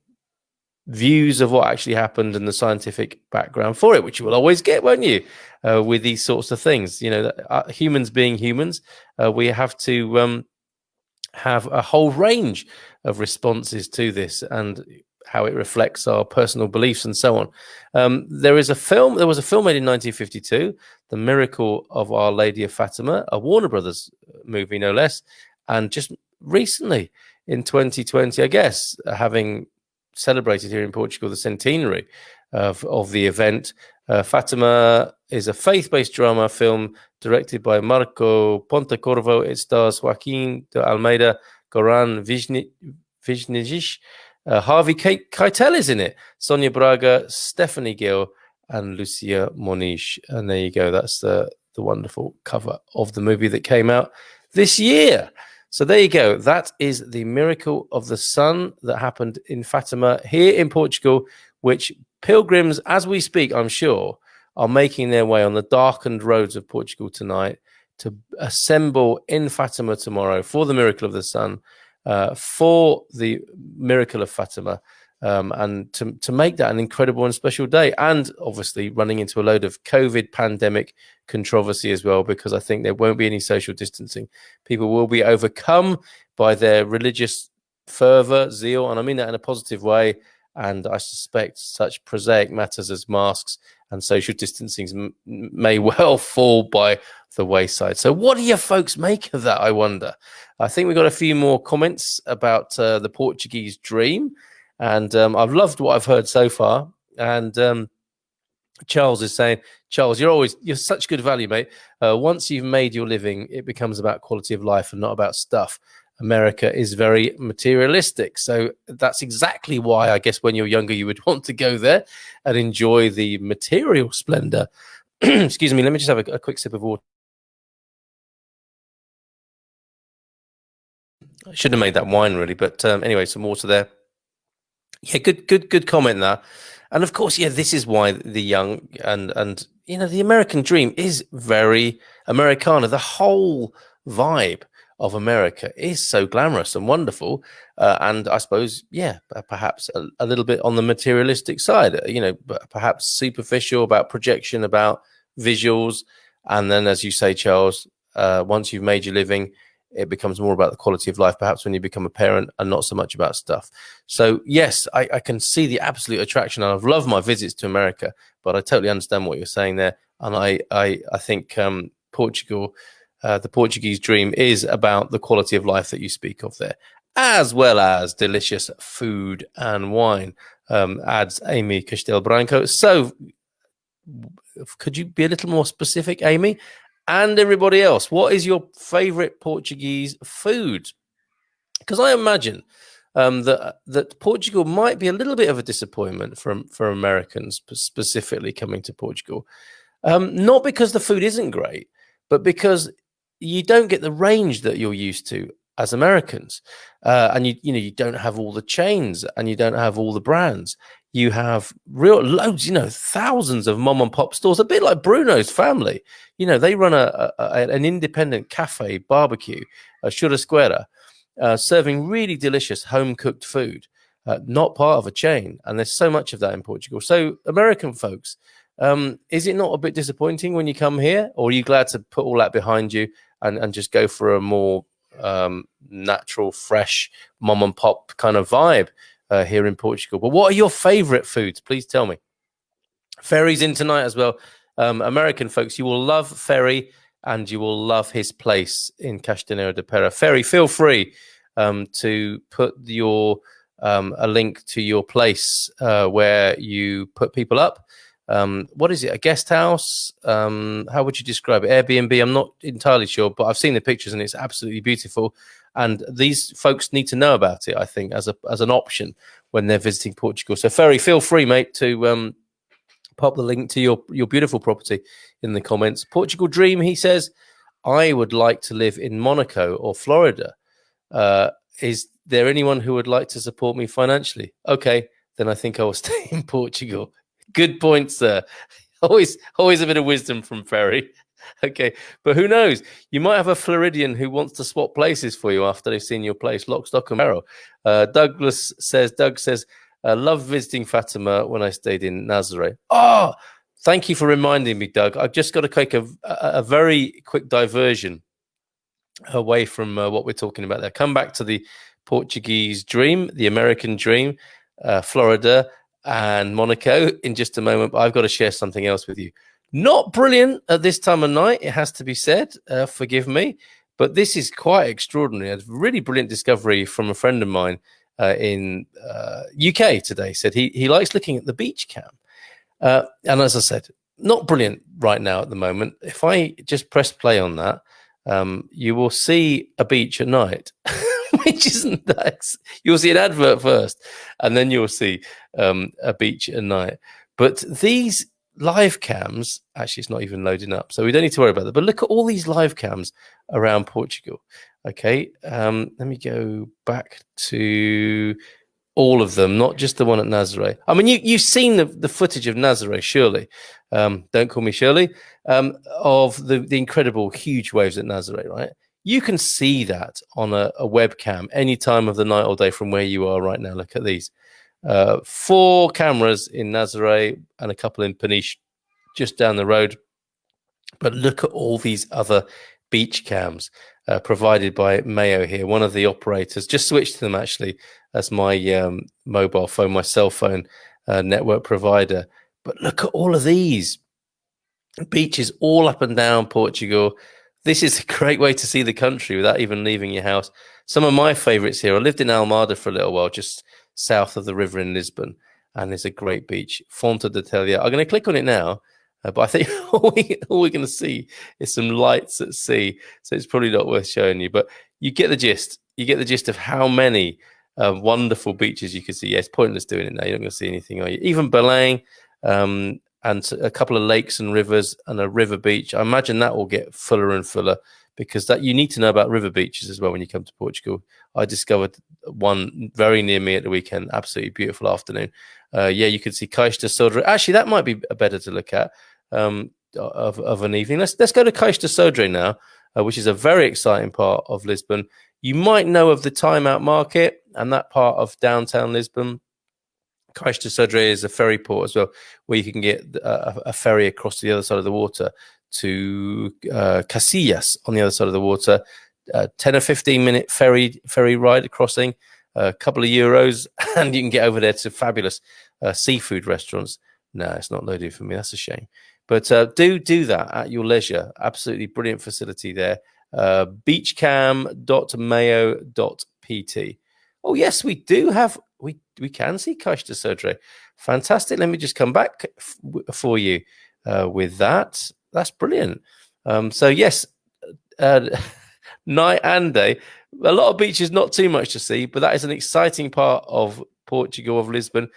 Speaker 1: views of what actually happened and the scientific background for it, which you will always get, won't you, with these sorts of things. Humans being humans, we have to have a whole range of responses to this and how it reflects our personal beliefs and so on. There was a film made in 1952, The Miracle of Our Lady of Fatima, a Warner Brothers movie, no less. And just recently in 2020, I guess, having celebrated here in Portugal the centenary of the event, Fatima is a faith-based drama film directed by Marco Pontecorvo. It stars Joaquin de Almeida, Goran Viznigic, Harvey Keitel is in it, Sonia Braga, Stephanie Gill, and Lucia Moniz. And there you go. That's the wonderful cover of the movie that came out this year. So there you go. That is the Miracle of the Sun that happened in Fatima here in Portugal, which pilgrims, as we speak, I'm sure, are making their way on the darkened roads of Portugal tonight to assemble in Fatima tomorrow for the Miracle of the Sun, for the Miracle of Fatima, and to make that an incredible and special day. And obviously running into a load of COVID pandemic controversy as well, because I think there won't be any social distancing. People will be overcome by their religious fervor, zeal, and I mean that in a positive way. And I suspect such prosaic matters as masks and social distancing may well fall by the wayside. So what do you folks make of that, I wonder? I think we've got a few more comments about the Portuguese dream. And I've loved what I've heard so far. And Charles is saying, Charles, you're such good value, mate. Once you've made your living, it becomes about quality of life and not about stuff. America is very materialistic. So that's exactly why, I guess, when you're younger, you would want to go there and enjoy the material splendor. Excuse me, let me just have a quick sip of water. I shouldn't have made that wine, really. But anyway, some water there. Yeah, good comment there. And of course, yeah, this is why the young and the American dream is very Americana. The whole vibe of America is so glamorous and wonderful, and I suppose, yeah, perhaps a little bit on the materialistic side, perhaps superficial about projection, about visuals, and then, as you say, Charles, once you've made your living, it becomes more about the quality of life, perhaps when you become a parent, and not so much about stuff. So yes, I can see the absolute attraction, and I've loved my visits to America, but I totally understand what you're saying there, and I think Portugal. The Portuguese dream is about the quality of life that you speak of there, as well as delicious food and wine, adds Amy Castelbranco. So could you be a little more specific, Amy? And everybody else, what is your favorite Portuguese food? Because I imagine that Portugal might be a little bit of a disappointment for Americans, specifically coming to Portugal. Not because the food isn't great, but because you don't get the range that you're used to as Americans, and you don't have all the chains and you don't have all the brands. You have real loads, thousands of mom and pop stores, a bit like Bruno's family. They run an independent cafe barbecue, a churrasqueira, serving really delicious home-cooked food, not part of a chain. And there's so much of that in Portugal. So American folks, is it not a bit disappointing when you come here, or are you glad to put all that behind you and just go for a more natural, fresh, mom and pop kind of vibe here in Portugal? But what are your favorite foods? Please tell me. Ferry's in tonight as well. American folks, you will love Ferry and you will love his place in Castanheira de Pera. Ferry, feel free to put your a link to your place where you put people up. What is it? A guest house? How would you describe it? Airbnb? I'm not entirely sure, but I've seen the pictures and it's absolutely beautiful. And these folks need to know about it, I think, as an option when they're visiting Portugal. So, Ferry, feel free, mate, to pop the link to your beautiful property in the comments. Portugal Dream, he says, I would like to live in Monaco or Florida. Is there anyone who would like to support me financially? Okay, then I think I will stay in Portugal. Good point, sir. Always a bit of wisdom from Ferry. Okay, but who knows? You might have a Floridian who wants to swap places for you after they've seen your place. Lock, stock, and barrel. Doug says, love visiting Fatima when I stayed in Nazaré. Oh, thank you for reminding me, Doug. I've just got to take a very quick diversion away from what we're talking about there. Come back to the Portuguese dream, the American dream, Florida and Monaco in just a moment. But I've got to share something else with you. Not brilliant at this time of night, it has to be said. Forgive me. But this is quite extraordinary. A really brilliant discovery from a friend of mine in UK today. Said he likes looking at the beach cam. And as I said, not brilliant right now at the moment. If I just press play on that, you will see a beach at night, which isn't that. You'll see an advert first, and then you'll see a beach at night. But these live cams, actually, it's not even loading up, so we don't need to worry about that. But look at all these live cams around Portugal. Okay, let me go back to all of them, not just the one at Nazaré. I mean, you've seen the footage of Nazaré, surely. Don't call me Shirley. Of the incredible huge waves at Nazaré, right? You can see that on a webcam any time of the night or day from where you are right now. Look at these. 4 cameras in Nazaré and a couple in Peniche just down the road. But look at all these other beach cams provided by Mayo here, one of the operators. Just switched to them, actually, as my mobile phone, my cell phone network provider. But look at all of these beaches all up and down Portugal. This is a great way to see the country without even leaving your house. Some of my favorites here. I lived in Almada for a little while, just south of the river in Lisbon, and there's a great beach, Fonte de Telha. I'm going to click on it now, but I think all we're going to see is some lights at sea, so it's probably not worth showing you. But you get the gist. You get the gist of how many wonderful beaches you can see. Yeah, it's pointless doing it now. You're not going to see anything, are you? Even Belém, and a couple of lakes and rivers and a river beach. I imagine that will get fuller and fuller, because that you need to know about river beaches as well when you come to Portugal. I discovered one very near me at the weekend. Absolutely beautiful afternoon. Yeah, you could see Cais de Sodré. Actually, that might be better to look at of an evening. Let's go to Cais de Sodré now, which is a very exciting part of Lisbon. You might know of the Time Out Market and that part of downtown Lisbon. Cais de Sodré is a ferry port as well, where you can get a ferry across to the other side of the water to Casillas on the other side of the water. 10 or 15 minute ferry ride crossing, a couple of euros, and you can get over there to fabulous seafood restaurants. No, it's not loaded for me. That's a shame. But do that at your leisure. Absolutely brilliant facility there. beachcam.mayo.pt. Oh, yes, we do have, we can see Cais de Sodré. Fantastic. Let me just come back for you with that. That's brilliant. So, yes, night and day. A lot of beaches, not too much to see, but that is an exciting part of Portugal, of Lisbon.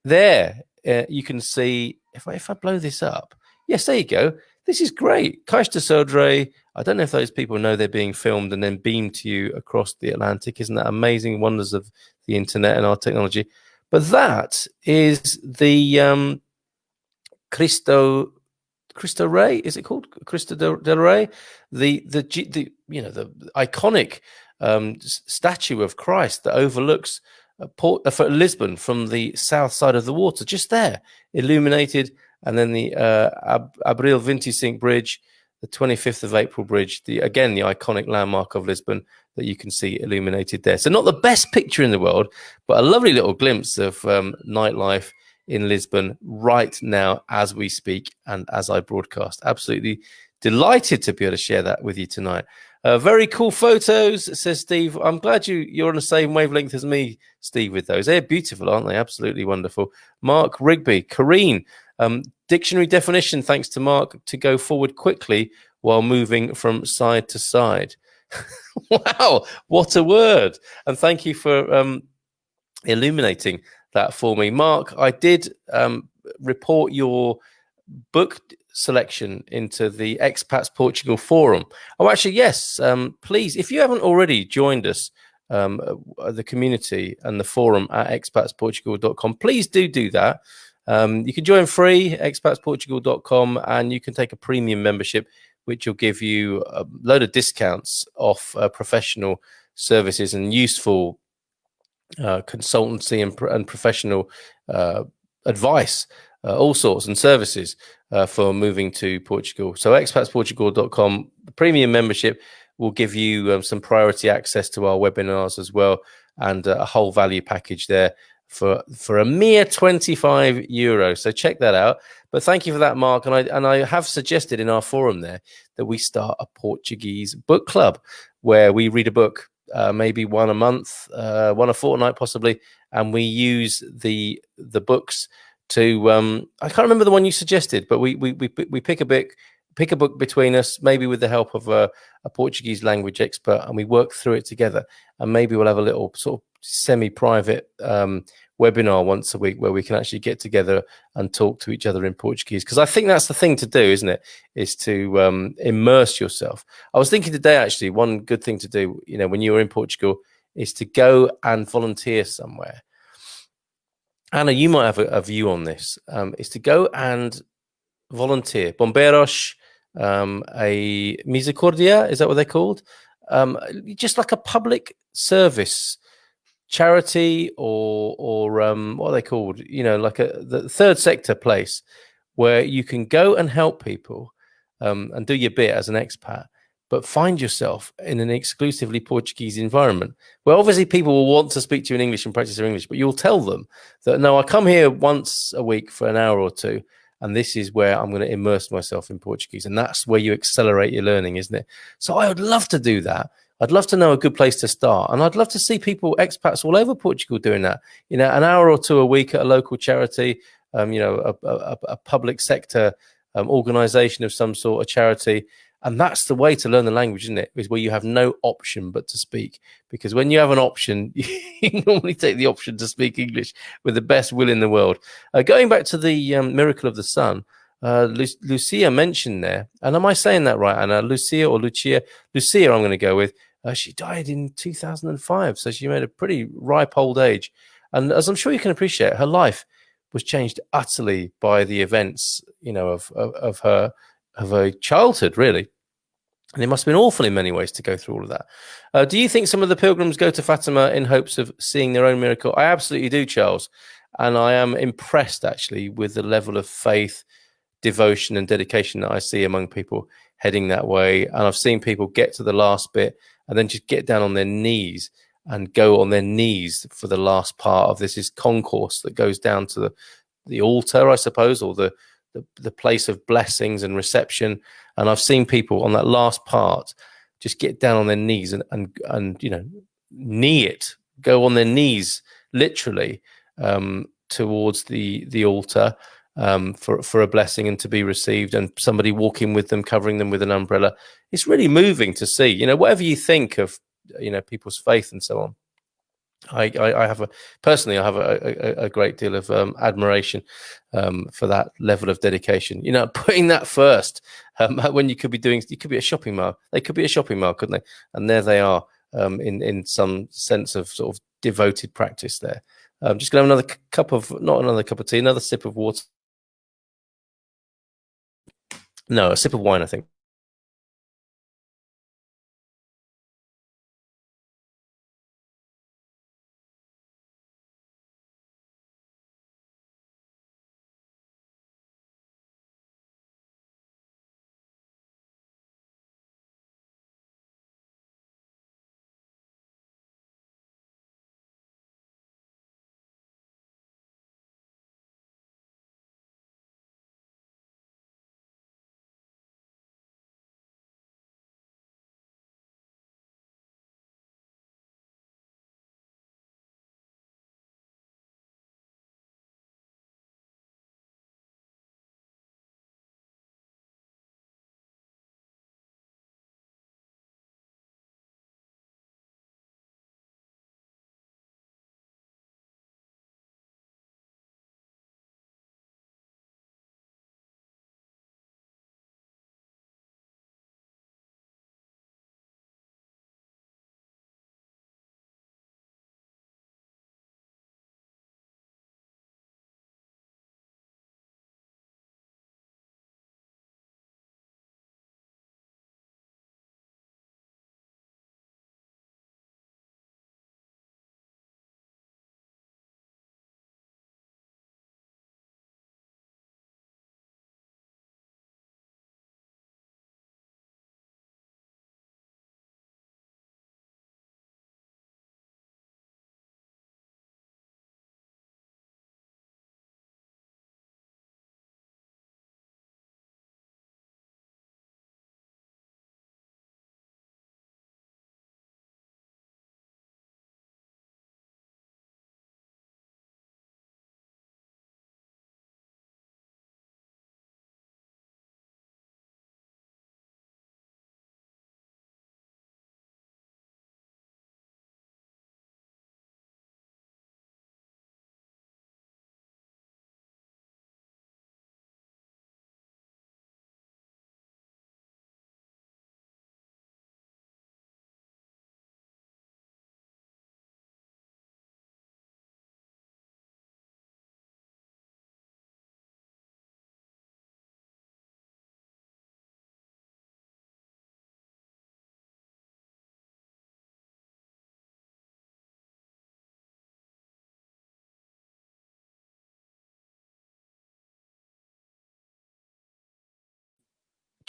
Speaker 1: There, you can see, if I blow this up, yes, there you go. This is great. Cais de Sodré. I don't know if those people know they're being filmed and then beamed to you across the Atlantic. Isn't that amazing? Wonders of the internet and our technology. But that is the Cristo Rey. Is it called Cristo del Rey? The iconic statue of Christ that overlooks for Lisbon from the south side of the water, just there, illuminated. And then the Abril 25 Bridge, the 25th of April Bridge, the iconic landmark of Lisbon that you can see illuminated there. So not the best picture in the world, but a lovely little glimpse of nightlife in Lisbon right now as we speak and as I broadcast. Absolutely delighted to be able to share that with you tonight. Very cool photos, says Steve. I'm glad you're on the same wavelength as me, Steve, with those. They're beautiful, aren't they? Absolutely wonderful. Mark Rigby, Kareen, dictionary definition, thanks to Mark, to go forward quickly while moving from side to side. Wow, what a word. And thank you for illuminating that for me. Mark, I did report your book selection into the Expats Portugal forum. Oh, actually, yes. Please, if you haven't already joined us, the community and the forum at expatsportugal.com, please do that. You can join free, expatsportugal.com, and you can take a premium membership, which will give you a load of discounts off professional services and useful consultancy and professional advice, all sorts and services for moving to Portugal. So expatsportugal.com, the premium membership will give you some priority access to our webinars as well, and a whole value package there for a mere €25. So check that out. But thank you for that, Mark. And I have suggested in our forum there that we start a Portuguese book club where we read a book, maybe one a month, one a fortnight possibly, and we use the books to I can't remember the one you suggested, but we pick a book between us, maybe with the help of a Portuguese language expert, and we work through it together. And maybe we'll have a little sort of semi-private webinar once a week where we can actually get together and talk to each other in Portuguese, because I think that's the thing to do, isn't it, is to immerse yourself. I was thinking today, actually, one good thing to do, when you're in Portugal, is to go and volunteer somewhere. Anna, you might have a view on this, is to go and volunteer. Bombeiros, a Misericordia, is that what they're called? Just like a public service charity or what are they called? Like the third sector place where you can go and help people and do your bit as an expat, but find yourself in an exclusively Portuguese environment where obviously people will want to speak to you in English and practice their English, but you'll tell them that, no, I come here once a week for an hour or two, and this is where I'm going to immerse myself in Portuguese. And that's where you accelerate your learning, isn't it? So I would love to do that. I'd love to know a good place to start. And I'd love to see people, expats all over Portugal, doing that. An hour or two a week at a local charity, a public sector organization of some sort, a charity. And that's the way to learn the language, isn't it? Is where you have no option but to speak. Because when you have an option, you normally take the option to speak English with the best will in the world. Going back to the Miracle of the Sun, Lucia mentioned there, and am I saying that right, Anna? Lucia or Lucia? Lucia, I'm going to go with. She died in 2005, so she made a pretty ripe old age. And as I'm sure you can appreciate, her life was changed utterly by the events, of her childhood, really. And it must have been awful in many ways to go through all of that. Do you think some of the pilgrims go to Fatima in hopes of seeing their own miracle? I absolutely do, Charles. And I am impressed, actually, with the level of faith, devotion and dedication that I see among people heading that way. And I've seen people get to the last bit and then just get down on their knees and go on their knees for the last part of this concourse that goes down to the altar, I suppose, or the place of blessings and reception. And I've seen people on that last part just get down on their knees and knee it, go on their knees literally towards the altar for a blessing and to be received, and somebody walking with them, covering them with an umbrella. It's really moving to see, whatever you think of, people's faith and so on. I have a great deal of admiration for that level of dedication. Putting that first when you could be at a shopping mall. They could be at a shopping mall, couldn't they? And there they are in some sense of sort of devoted practice there. I'm just going to have another sip of water. No, a sip of wine, I think.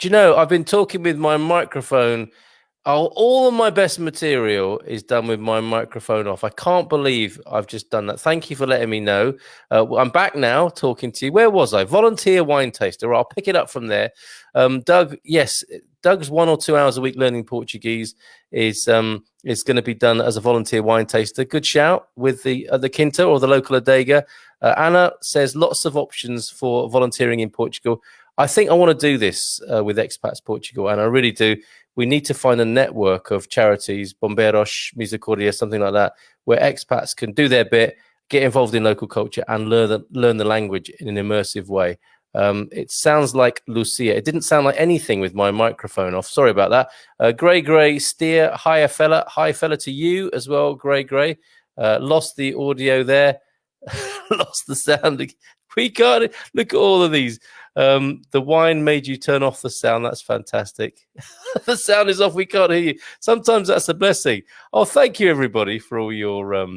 Speaker 1: Do you know, I've been talking with my microphone. All of my best material is done with my microphone off. I can't believe I've just done that. Thank you for letting me know. I'm back now talking to you. Where was I? Volunteer wine taster. I'll pick it up from there. Doug, yes, Doug's 1 or 2 hours a week learning Portuguese is going to be done as a volunteer wine taster. Good shout with the Quinta or the local adega. Anna says lots of options for volunteering in Portugal. I think I want to do this with Expats Portugal, and I really do. We need to find a network of charities, Bombeiros, Misericordia, something like that, where expats can do their bit, get involved in local culture, and learn the language in an immersive way. It sounds like Lucia. It didn't sound like anything with my microphone off. Sorry about that. Gray Steer, hi fella to you as well, Gray. Lost the audio there, lost the sound. We can't look at all of these. The wine made you turn off the sound. That's fantastic. The sound is off. We can't hear you. Sometimes that's a blessing. Oh, thank you everybody for all your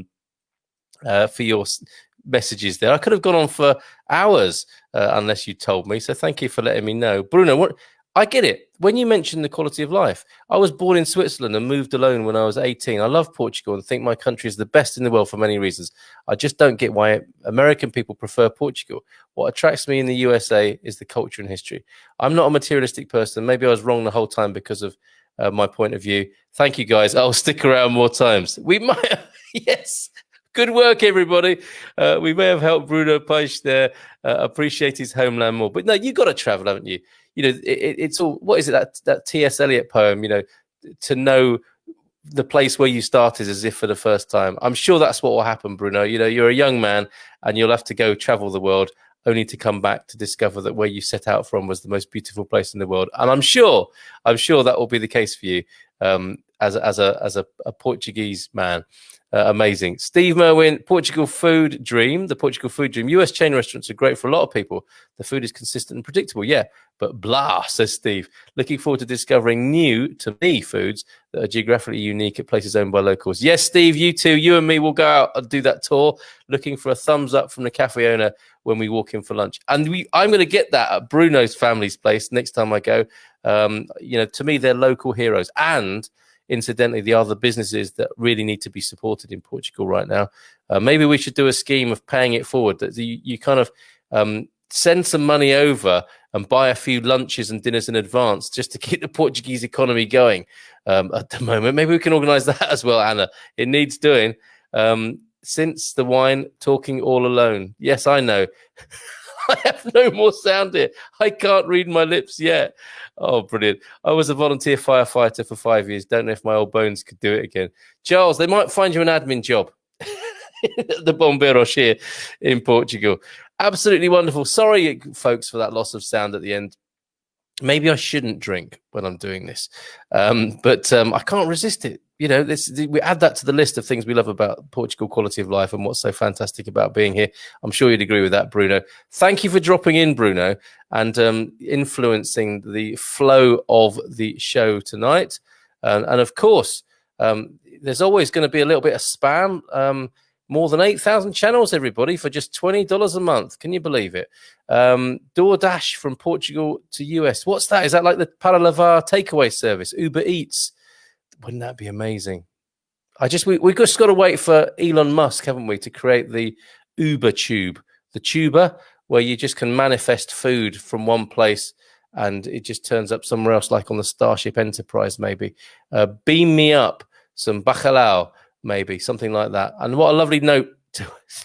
Speaker 1: messages there. I could have gone on for hours unless you told me. So thank you for letting me know, Bruno. I get it. When you mention the quality of life, I was born in Switzerland and moved alone when I was 18. I love Portugal and think my country is the best in the world for many reasons. I just don't get why American people prefer Portugal. What attracts me in the USA is the culture and history. I'm not a materialistic person. Maybe I was wrong the whole time because of my point of view. Thank you, guys. I'll stick around more times. We might, yes. Good work, everybody. We may have helped Bruno Paich there appreciate his homeland more. But no, you've got to travel, haven't you? You know, it's all, what is it, that T.S. Eliot poem, you know, to know the place where you started as if for the first time. I'm sure that's what will happen, Bruno. You know, you're a young man and you'll have to go travel the world only to come back to discover that where you set out from was the most beautiful place in the world. And I'm sure that will be the case for you as a Portuguese man. Amazing. Steve Merwin, Portugal food dream. The Portugal food dream. US chain restaurants are great for a lot of people. The food is consistent and predictable. Yeah, but blah, says Steve. Looking forward to discovering new, to me, foods that are geographically unique at places owned by locals. Yes, Steve, you too. You and me will go out and do that tour. Looking for a thumbs up from the cafe owner when we walk in for lunch. And I'm going to get that at Bruno's family's place next time I go. You know, to me, they're local heroes. And incidentally, the other businesses that really need to be supported in Portugal right now. Maybe we should do a scheme of paying it forward, that you kind of send some money over and buy a few lunches and dinners in advance just to keep the Portuguese economy going at the moment. Maybe we can organize that as well, Anna. It needs doing. Since the wine, talking all alone. Yes, I know. I have no more sound here. I can't read my lips yet. Oh, brilliant. I was a volunteer firefighter for 5 years. Don't know if my old bones could do it again. Charles, they might find you an admin job. The Bombeiros here in Portugal. Absolutely wonderful. Sorry, folks, for that loss of sound at the end. Maybe I shouldn't drink when I'm doing this, but I can't resist it. You know, we add that to the list of things we love about Portugal quality of life and what's so fantastic about being here. I'm sure you'd agree with that, Bruno. Thank you for dropping in, Bruno, and influencing the flow of the show tonight. And of course, there's always going to be a little bit of spam. More than 8,000 channels, everybody, for just $20 a month. Can you believe it? DoorDash from Portugal to US. What's that? Is that like the Para Lavar takeaway service? Uber Eats? Wouldn't that be amazing? We've just got to wait for Elon Musk, haven't we, to create the Uber tube, the tuber, where you just can manifest food from one place and it just turns up somewhere else, like on the Starship Enterprise, maybe. Beam me up some bacalhau, maybe, something like that. And what a lovely note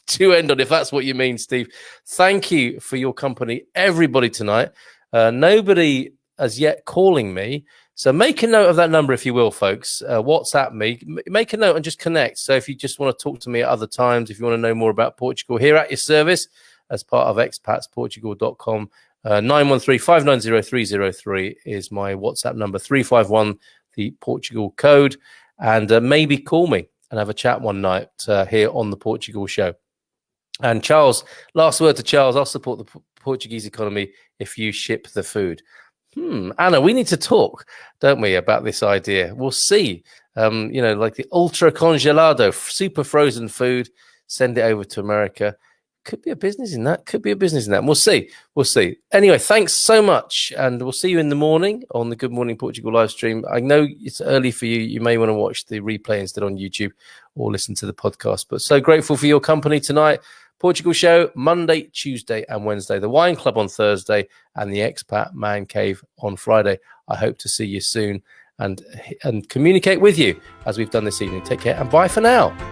Speaker 1: to end on, if that's what you mean, Steve. Thank you for your company, everybody, tonight. Nobody as yet calling me. So make a note of that number, if you will, folks. WhatsApp me. Make a note and just connect. So if you just want to talk to me at other times, if you want to know more about Portugal, here at your service as part of expatsportugal.com. 913-590-303 is my WhatsApp number. 351, the Portugal code. And maybe call me and have a chat one night here on the Portugal Show. And Charles, last word to Charles, I'll support the Portuguese economy if you ship the food. Anna, we need to talk, don't we, about this idea? We'll see. You know, like the ultra congelado, super frozen food, send it over to America. Could be a business in that. Could be a business in that. We'll see. We'll see. Anyway, thanks so much. And we'll see you in the morning on the Good Morning Portugal live stream. I know it's early for you. You may want to watch the replay instead on YouTube or listen to the podcast. But so grateful for your company tonight. Portugal Show, Monday, Tuesday, and Wednesday. The Wine Club on Thursday and the Expat Man Cave on Friday. I hope to see you soon and communicate with you as we've done this evening. Take care and bye for now.